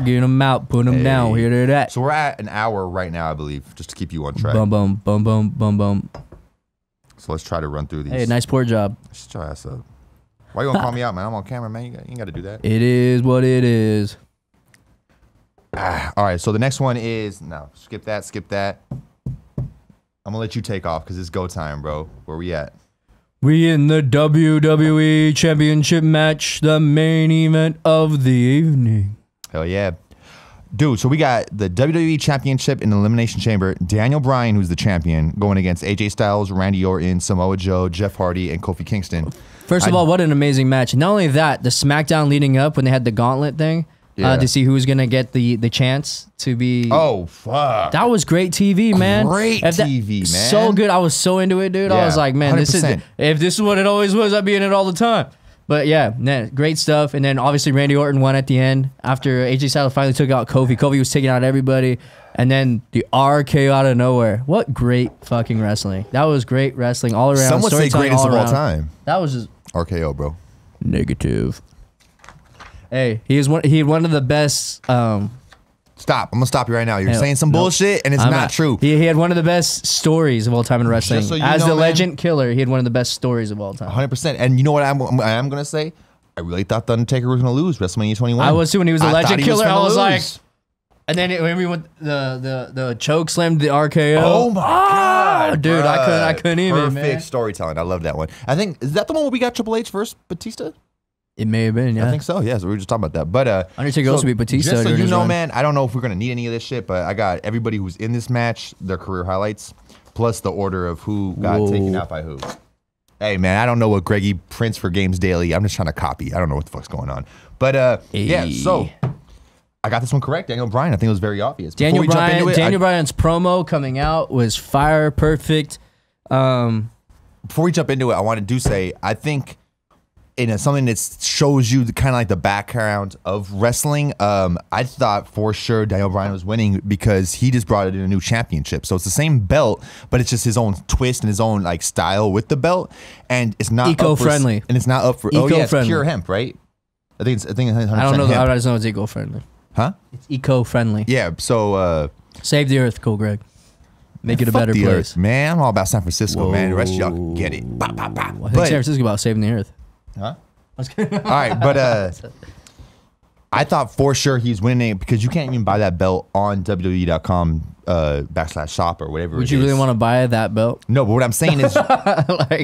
put them down, here to that. So we're at an hour right now, I believe, just to keep you on track. Boom, boom, boom, boom, boom, boom. So let's try to run through these. Hey, nice pour job. Shut your ass up. Why you gonna call me out, man? I'm on camera, man. You ain't gotta do that. It is what it is. All right, so the next one is, no, skip that. I'm gonna let you take off because it's go time, bro. Where we at? We in the WWE Championship match, the main event of the evening. Hell yeah. Dude, so we got the WWE Championship in the Elimination Chamber. Daniel Bryan, who's the champion, going against AJ Styles, Randy Orton, Samoa Joe, Jeff Hardy, and Kofi Kingston. First of all, what an amazing match. Not only that, the SmackDown leading up when they had the gauntlet thing, to see who was going to get the chance to be... Oh, fuck. That was great TV, man. Great TV, man. So good. I was so into it, dude. Yeah, I was like, man, 100%. If this is what it always was, I'd be in it all the time. But yeah, man, great stuff. And then obviously Randy Orton won at the end after AJ Styles finally took out Kofi. Kofi was taking out everybody. And then the RKO out of nowhere. What great fucking wrestling. That was great wrestling all around. Some would say greatest of all time. That was just... RKO, bro. Negative. Hey, he had one of the best. Stop! I'm gonna stop you right now. You're saying some bullshit, and it's not true. He had one of the best stories of all time in wrestling. So as the Legend Killer, he had one of the best stories of all time. 100%. And you know what I am gonna say? I really thought the Undertaker was gonna lose WrestleMania 21. I was too when he was the Legend Killer. I was like, and then when we went the choke slammed the RKO. Oh my god, dude! I couldn't even. Perfect storytelling. I love that one. I think is that the one where we got Triple H versus Batista? It may have been, yeah. I think so, yeah. So we were just talking about that. But Undertaker also beat Batista. Just so you know, man, I don't know if we're gonna need any of this shit, but I got everybody who's in this match, their career highlights, plus the order of who got taken out by who. Hey man, I don't know what Greggy prints for Games Daily. I'm just trying to copy. I don't know what the fuck's going on. But yeah, so I got this one correct. Daniel Bryan, I think it was very obvious. Daniel Bryan's promo coming out was fire, perfect. Before we jump into it, I want to say, I think something that shows you kind of like the background of wrestling. I thought for sure Daniel Bryan was winning because he just brought it in a new championship. So it's the same belt, but it's just his own twist and his own like style with the belt, and it's not eco-friendly. And it's not up for it's pure hemp, right? I think it's 100% I don't know. Hemp. I just know it's eco-friendly. Huh? It's eco-friendly. Yeah. So save the earth, cool Greg. Make it a better place, earth, man. I'm all about San Francisco, man. The rest of y'all get it. Bah, bah, bah. I think San Francisco about saving the earth. Huh? All right, but I thought for sure he's winning because you can't even buy that belt on WWE.com /shop or whatever. Would you really want to buy that belt? No, but what I'm saying is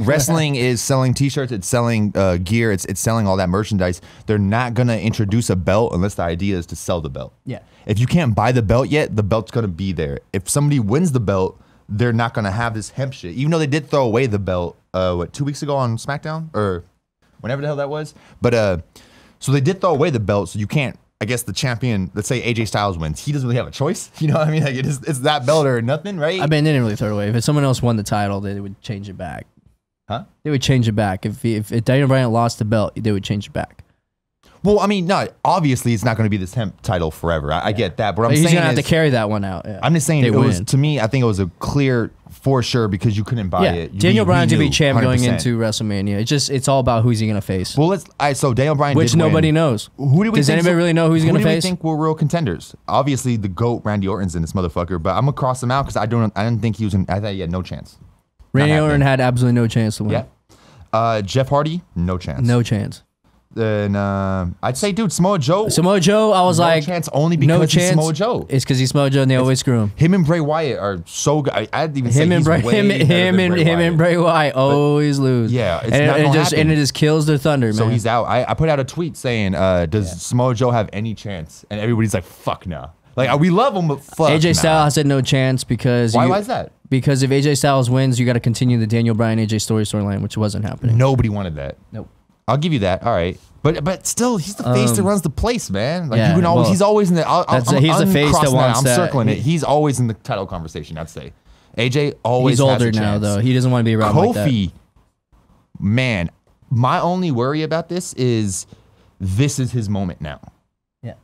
wrestling is selling T-shirts, it's selling gear, it's selling all that merchandise. They're not gonna introduce a belt unless the idea is to sell the belt. Yeah. If you can't buy the belt yet, the belt's gonna be there. If somebody wins the belt, they're not gonna have this hemp shit. Even though they did throw away the belt, 2 weeks ago on SmackDown or whenever the hell that was. But so they did throw away the belt, so you can't. I guess the champion, let's say AJ Styles wins, he doesn't really have a choice. You know what I mean? Like it's that belt or nothing, right? I mean, they didn't really throw it away. If someone else won the title, they would change it back. Huh? They would change it back. If Daniel Bryan lost the belt, they would change it back. Well, I mean, no, obviously it's not going to be the temp title forever. I get that, but he's gonna have to carry that one out. Yeah. I'm just saying, to me, I think it was a clear for sure because you couldn't buy it. Daniel Bryan's gonna be champ 100%. Going into WrestleMania. It's all about who's he gonna face. Well, so Daniel Bryan, which nobody knows. Does anybody really know who he's gonna face? Who do we think were real contenders? Obviously, the GOAT Randy Orton's in this motherfucker, but I'm gonna cross him out because I didn't think he was. I thought he had no chance. Randy Orton had absolutely no chance to win. Yeah. Jeff Hardy, no chance. No chance. Then I'd say, dude, Samoa Joe. I was like, chance only because he's Samoa Joe. It's because he's Samoa Joe and they always screw him. Him and Bray Wyatt are so good. I'd even say him and Bray Wyatt always lose. Yeah, and it just kills their thunder, man. So he's out. I put out a tweet saying, does Samoa Joe have any chance? And everybody's like, fuck no. Like, we love him, but fuck AJ Styles said no chance because why is that? Because if AJ Styles wins, you got to continue the Daniel Bryan AJ storyline, which wasn't happening. Nobody wanted that. Nope. I'll give you that. All right. But still, he's the face that runs the place, man. Like you can always, he's always in the. He's the face that wants that. I'm circling it. He's always in the title conversation. I'd say, AJ always. He's older now, though. He doesn't want to be around like that. Kofi, man, my only worry about this is his moment now. Yeah.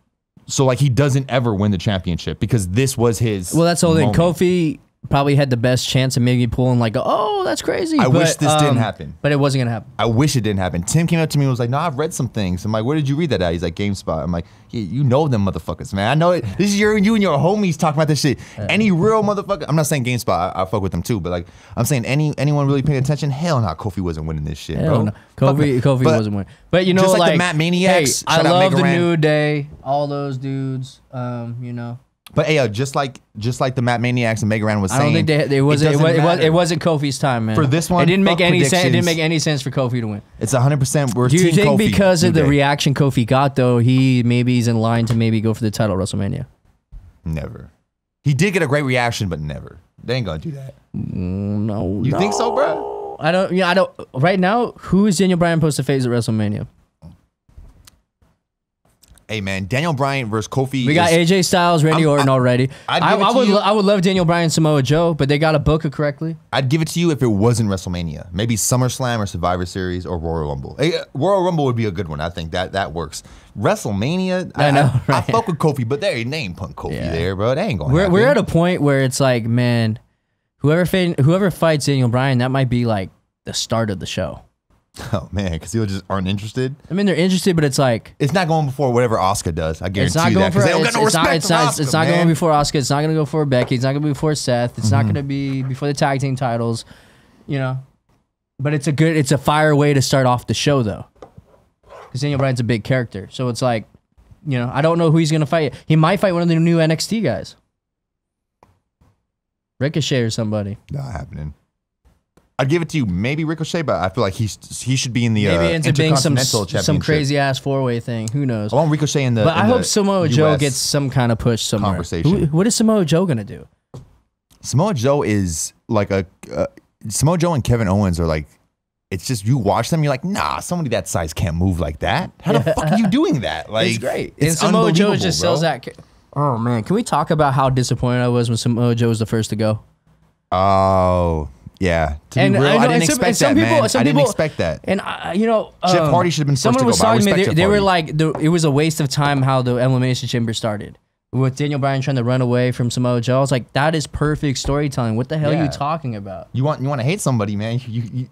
So like he doesn't ever win the championship because this was his. Well, that's the whole thing. Kofi probably had the best chance of maybe pulling like, oh, that's crazy. I wish this didn't happen. But it wasn't going to happen. I wish it didn't happen. Tim came up to me and was like, no, I've read some things. I'm like, where did you read that at? He's like, GameSpot. I'm like, yeah, you know them motherfuckers, man. I know it. This is you and your homies talking about this shit. Yeah. Any real motherfucker, I'm not saying GameSpot, I fuck with them too, but like, I'm saying anyone really paying attention? Hell no, Kofi wasn't winning this shit, bro. No. Kofi wasn't winning. But you know, just like the Matt Maniacs. Hey, I love the New Day, all those dudes, you know. But hey, just like the Matt Maniacs and Mega Ran was saying, I don't think it wasn't Kofi's time, man. For this one, it didn't make any sense. It didn't make any sense for Kofi to win. It's 100%. Do you think because of the reaction Kofi got, though, he's in line to maybe go for the title at WrestleMania? Never. He did get a great reaction, but never. They ain't gonna do that. No. You think so, bro? I don't. Yeah, I don't. Right now, who is Daniel Bryan supposed to face at WrestleMania? Hey man, Daniel Bryan versus Kofi. We got AJ Styles, Randy Orton already. I would love Daniel Bryan, Samoa Joe, but they got to book it correctly. I'd give it to you if it wasn't WrestleMania, maybe SummerSlam or Survivor Series or Royal Rumble. Hey, Royal Rumble would be a good one. I think that works. WrestleMania, I know. Right? I fuck with Kofi, but they ain't punk Kofi there, bro. They ain't going. We're at a point where it's like, man, whoever fights Daniel Bryan, that might be like the start of the show. Oh man, because people just aren't interested. I mean, they're interested, but it's like it's not going before whatever Asuka does. I guarantee you that because they don't got no respect for Asuka. It's not going before Asuka. It's not going to go for Becky. It's not going to be before Seth. It's not going to be before the tag team titles. You know, but it's a fire way to start off the show though, because Daniel Bryan's a big character. So it's like, you know, I don't know who he's going to fight. He might fight one of the new NXT guys, Ricochet or somebody. Not happening. I'd give it to you, maybe Ricochet, but I feel like he should be in the maybe into being some Championship. crazy ass 4-way thing. Who knows? I want Ricochet in the. But I hope Samoa Joe gets some kind of push somewhere. Conversation. What is Samoa Joe gonna do? Samoa Joe is like Samoa Joe and Kevin Owens are like. It's just you watch them, you're like, nah, somebody that size can't move like that. How the fuck are you doing that? Like, it's great. It's and Samoa Joe just sells that. Oh man, can we talk about how disappointed I was when Samoa Joe was the first to go? Oh. Yeah, to be real, I didn't expect that, man. I didn't expect that. And you know, Jeff Hardy should have been first to go. Someone was talking to me. They were like, it was a waste of time how the Elimination Chamber started with Daniel Bryan trying to run away from Samoa Joe. I was like, that is perfect storytelling. What the hell are you talking about? You want to hate somebody, man? You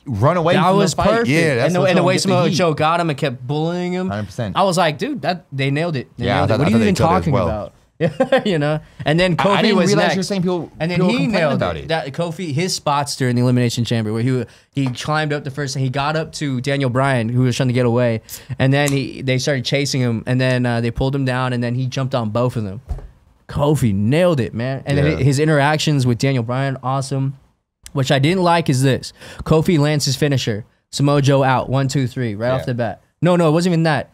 run away. That from was the fight. Perfect. Yeah, that's and the way Samoa Joe got him and kept bullying him. 100%. I was like, dude, they nailed it. What are you even talking about? You know, and then Kofi I didn't was realize next. You're saying people, and then he nailed it. That Kofi, his spots during the Elimination Chamber, where he climbed up the first, and he got up to Daniel Bryan, who was trying to get away, and then they started chasing him, and then they pulled him down, and then he jumped on both of them. Kofi nailed it, man, and then his interactions with Daniel Bryan, awesome. Which I didn't like is this: Kofi lands his finisher, Samoa Joe out, 1, 2, 3, right off the bat. No, it wasn't even that.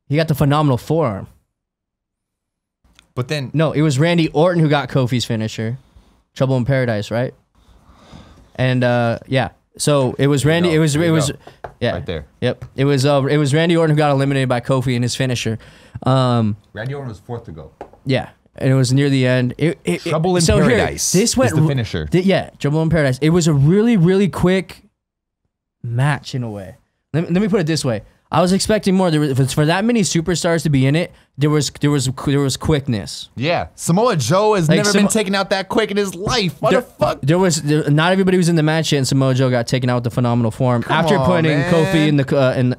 He got the phenomenal forearm. But then no, it was Randy Orton who got Kofi's finisher, Trouble in Paradise, right? And so it was Randy. It was right there. Yep, it was Randy Orton who got eliminated by Kofi in his finisher. Randy Orton was fourth to go. Yeah, and it was near the end. Trouble in Paradise. This went is the finisher. Trouble in Paradise. It was a really really quick match in a way. Let me put it this way. I was expecting more. For that many superstars to be in it, there was quickness. Yeah, Samoa Joe has never been taken out that quick in his life. What the fuck? Not everybody was in the match yet, and Samoa Joe got taken out with the phenomenal form after putting Kofi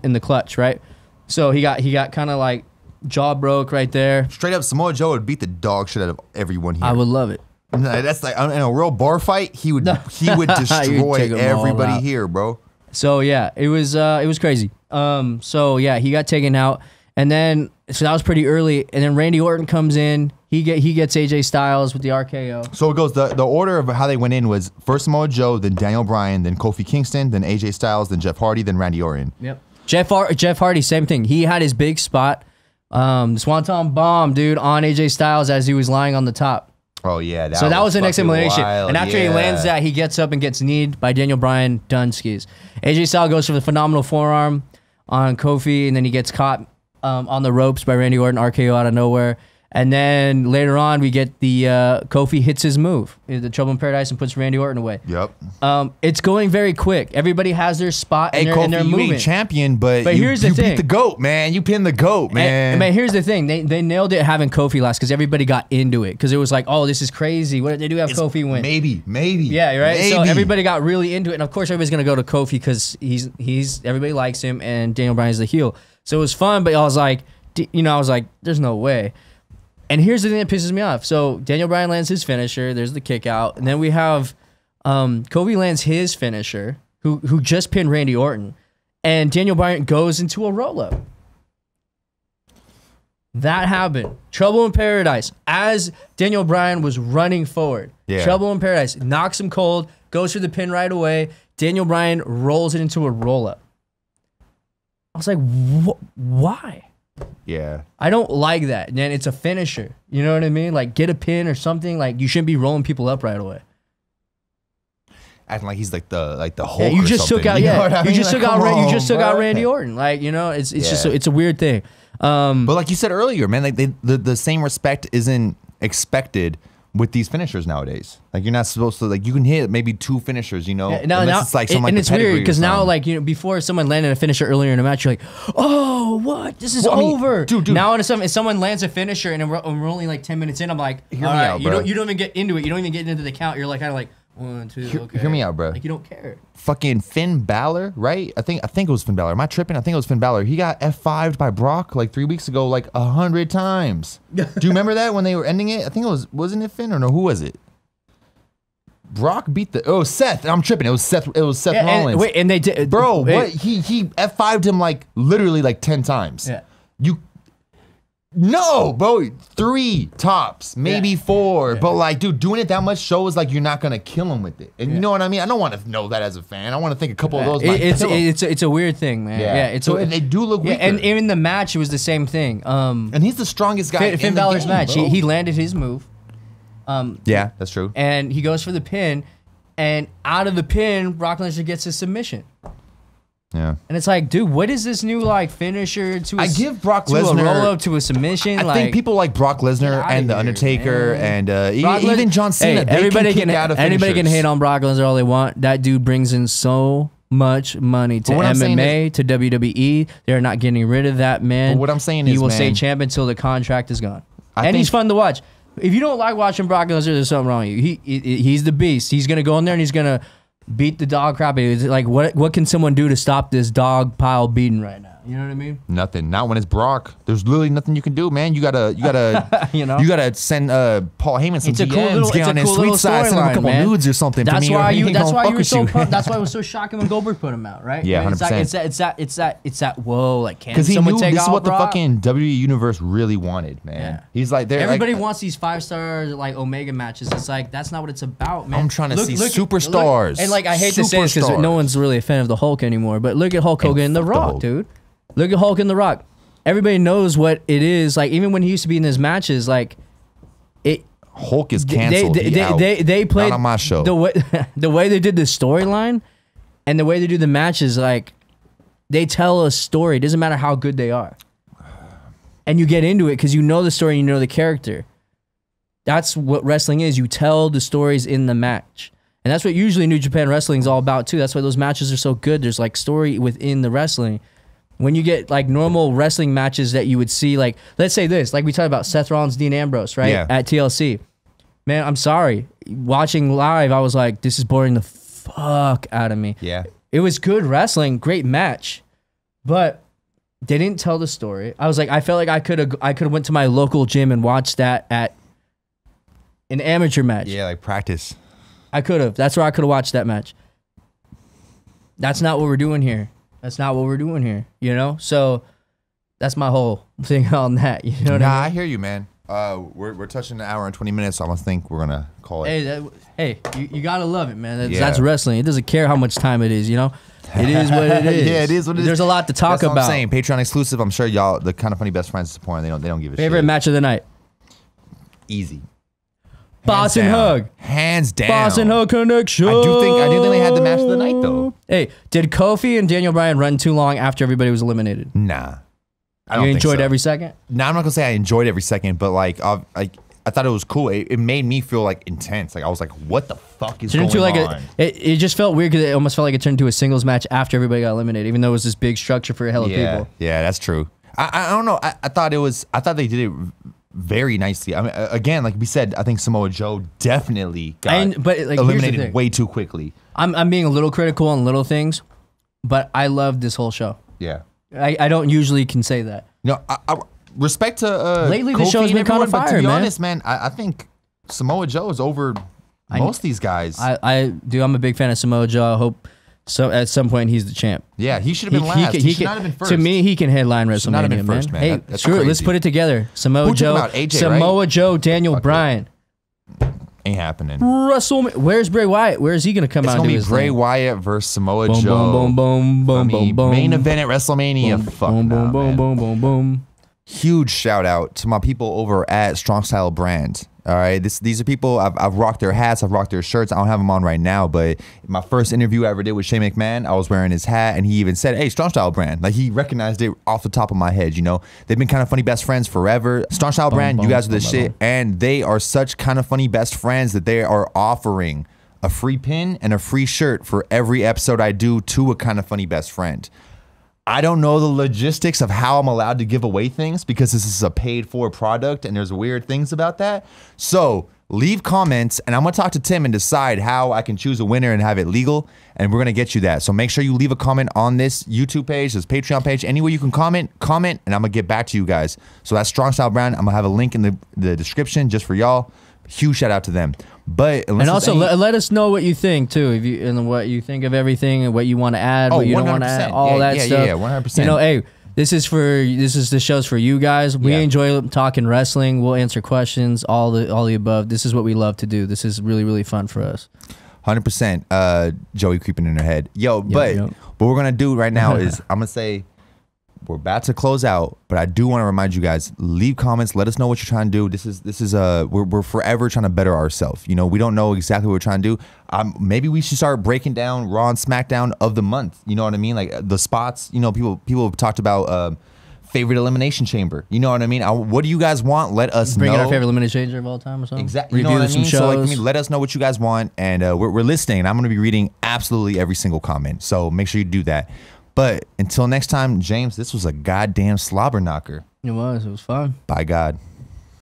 in the clutch, right? So he got kind of like jaw broke right there. Straight up, Samoa Joe would beat the dog shit out of everyone here. I would love it. That's like in a real bar fight, he would destroy everybody here, bro. So yeah, it was crazy. So yeah, he got taken out, and then so that was pretty early, and then Randy Orton comes in. He gets AJ Styles with the RKO. So it goes. The order of how they went in was first Samoa Joe, then Daniel Bryan, then Kofi Kingston, then AJ Styles, then Jeff Hardy, then Randy Orton. Yep. Jeff Hardy, same thing. He had his big spot, Swanton Bomb, dude, on AJ Styles as he was lying on the top. Oh yeah, that was the next elimination. And after he lands that, he gets up and gets kneed by Daniel Bryan. Done skis. AJ Styles goes for the phenomenal forearm on Kofi, and then he gets caught on the ropes by Randy Orton, RKO out of nowhere. And then later on, we get the Kofi hits his move, the Trouble in Paradise, and puts Randy Orton away. Yep. It's going very quick. Everybody has their spot, and Kofi, they're moving. You ain't champion, but here's the thing. You beat the GOAT, man. You pinned the GOAT, man. Man, here's the thing. They nailed it having Kofi last because everybody got into it. Because it was like, oh, this is crazy. What did they do have Kofi win? Maybe. Yeah, right? Maybe. So everybody got really into it. And of course, everybody's going to go to Kofi because everybody likes him, and Daniel Bryan's the heel. So it was fun, but I was like, there's no way. And here's the thing that pisses me off. So Daniel Bryan lands his finisher. There's the kick out. And then we have Kofi lands his finisher, who just pinned Randy Orton. And Daniel Bryan goes into a roll-up. That happened. Trouble in Paradise. As Daniel Bryan was running forward. Yeah. Trouble in Paradise. Knocks him cold. Goes for the pin right away. Daniel Bryan rolls it into a roll-up. I was like, why? Yeah. I don't like that. And it's a finisher. You know what I mean? Like, get a pin or something. Like, you shouldn't be rolling people up right away. Acting like he's like the Hulk. Yeah, you just took out. You just took out Randy Orton. Like, you know, it's just it's a weird thing. But like you said earlier, man, like the same respect isn't expected with these finishers nowadays. Like, you're not supposed to, like, you can hit maybe 2 finishers, you know. Yeah, now it's like and it's weird because now, like, you know, before someone landed a finisher earlier in a match, you're like, oh, what? This is over. Dude. Now if someone lands a finisher and we're only like 10 minutes in, I'm like, hear me out, you bro. don't even get into it. You don't even get into the count. You're like kind of like 1, 2, okay. Hear me out, bro. Like, you don't care. Fucking Finn Balor, right? I think it was Finn Balor. Am I tripping? I think it was Finn Balor. He got F5'd by Brock like 3 weeks ago, like 100 times. Do you remember that when they were ending it? I think wasn't it Finn or no? Who was it? Brock beat Seth. I'm tripping. It was Seth Rollins. And they did, bro. What he F5'd him like literally like 10 times. Yeah. No, bro, 3 tops, maybe 4. Yeah. But like, dude, doing it that much shows like you're not gonna kill him with it. And you know what I mean? I don't want to know that as a fan. I want to think a couple of those. It's a weird thing, man. Yeah. And they do look weaker. And in the match, it was the same thing. And he's the strongest guy. Finn Balor's match. He landed his move. Yeah, that's true. And he goes for the pin, and out of the pin, Brock Lesnar gets his submission. Yeah. And it's like, dude, what is this new like finisher to I give Brock Lesnar a roll up to a submission? I think people like Brock Lesnar and The Undertaker and even John Cena. Hey, anybody can hate on Brock Lesnar all they want. That dude brings in so much money to MMA, to WWE. They're not getting rid of that man. But what I'm saying is, he will stay champ until the contract is gone. And he's fun to watch. If you don't like watching Brock Lesnar, there's something wrong with you. He's the beast. He's gonna go in there and he's gonna beat the dog crap. It's like, what can someone do to stop this dog pile beating right now? You know what I mean? Nothing. Not when it's Brock. There's literally nothing you can do, man. You gotta you know, you gotta send Paul Heyman some DMs, get on his sweet side, send him a couple nudes or something. That's why you were so pumped. That's why it was so shocking when Goldberg put him out, right? Yeah, 100%. It's that whoa, like, can because he someone knew take this is out what Brock? the fucking WWE universe really wanted, man. Yeah. He's like, everybody wants these 5-star like Omega matches. It's like, that's not what it's about, man. I'm trying to see superstars. And like, I hate to say this because no one's really a fan of the Hulk anymore, but look at Hulk Hogan and The Rock, dude. Look at Hulk and The Rock. Everybody knows what it is. Like, even when he used to be in his matches, like, Hulk is canceled. They played not on my show. The way they did the storyline and the way they do the matches, like, they tell a story. It doesn't matter how good they are. And you get into it because you know the story and you know the character. That's what wrestling is. You tell the stories in the match. And that's what usually New Japan Wrestling is all about, too. That's why those matches are so good. There's, like, story within the wrestling. When you get like normal wrestling matches that you would see, like let's say this, like we talked about Seth Rollins, Dean Ambrose, right? Yeah. At TLC. Man, I'm sorry. Watching live, I was like, this is boring the fuck out of me. Yeah. It was good wrestling, great match, but they didn't tell the story. I was like, I felt like I could have went to my local gym and watched that at an amateur match. Yeah, like practice. I could have. That's where I could have watched that match. That's not what we're doing here. That's not what we're doing here. You know? So that's my whole thing on that. You know what I mean? I hear you, man. We're touching an hour and 20 minutes, so I almost think we're gonna call it. Hey, you gotta love it, man. That's wrestling. It doesn't care how much time it is, you know? It is what it is. Yeah, it is what it is. There's a lot to talk about. I'm saying. Patreon exclusive. I'm sure y'all, the Kind of Funny best friends supporting. They don't give a shit. Favorite match of the night? Easy. Boss and Hug. Hands down. Boss and Hug connection. I do think they had the match of the night though. Hey, did Kofi and Daniel Bryan run too long after everybody was eliminated? Nah. You enjoyed every second? No, I'm not gonna say I enjoyed every second, but like I thought it was cool. It made me feel like intense. Like I was like, what the fuck is going on? It just felt weird because it almost felt like it turned into a singles match after everybody got eliminated, even though it was this big structure for a hell of people. Yeah, that's true. I don't know. I thought they did it very nicely. I mean, again, like we said, I think Samoa Joe definitely got eliminated way too quickly. I'm being a little critical on little things, but I loved this whole show. Yeah. I don't usually can say that. No, respect to lately Kofi the show's been kind of fire, to be man. honest, man, I think Samoa Joe is over most of these guys. I'm a big fan of Samoa Joe. I hope so at some point he's the champ. Yeah, he should have been last. He should not have been first. To me, he can headline WrestleMania, not have been first, man. Hey, That's screw it. crazy. Let's put it together. Samoa Joe, AJ, Samoa Joe, Daniel Bryan. Ain't happening. WrestleMania. Where's Bray Wyatt? Where is he gonna come out? It's gonna be Bray Wyatt versus Samoa boom, Joe. Boom, boom, boom, boom, boom. Main event at WrestleMania. Fuck boom, nah, boom, man. boom, boom, boom. Huge shout out to my people over at Strong Style Brand. All right, these are people I've rocked their hats, I've rocked their shirts. I don't have them on right now, but my first interview I ever did with Shane McMahon, I was wearing his hat, and he even said, "Hey, Strong Style Brand." Like he recognized it off the top of my head. You know, they've been Kind of Funny best friends forever. Strong Style Brand, you guys are the shit, and they are such Kind of Funny best friends that they are offering a free pin and a free shirt for every episode I do to a Kind of Funny best friend. I don't know the logistics of how I'm allowed to give away things because this is a paid for product and there's weird things about that. So leave comments and I'm gonna talk to Tim and decide how I can choose a winner and have it legal, and we're gonna get you that. So make sure you leave a comment on this YouTube page, this Patreon page, anywhere you can comment, and I'm gonna get back to you guys. So that's Strong Style Brand. I'm gonna have a link in the description just for y'all. Huge shout out to them. But and also let us know what you think too, and what you think of everything, and what you want to add, what you don't want to add, all that stuff. Yeah, 100%. You know, hey, this is the show's for you guys. We enjoy talking wrestling. We'll answer questions, all the above. This is what we love to do. This is really, really fun for us. 100%. Joey creeping in her head, but what we're gonna do right now is I'm gonna say, we're about to close out, but I do want to remind you guys, leave comments, let us know what you're trying to do. This is we're forever trying to better ourselves. You know, we don't know exactly what we're trying to do. Maybe we should start breaking down Raw and SmackDown of the month. You know what I mean? Like the spots, you know, people have talked about favorite Elimination Chamber. You know what I mean? What do you guys want? Let us Bring know. in our favorite Elimination Chamber of all time or something. Exactly. You know what I mean? So like, let us know what you guys want, and we're listening. And I'm going to be reading absolutely every single comment. So make sure you do that. But until next time, James, this was a goddamn slobber knocker. It was fun. By God.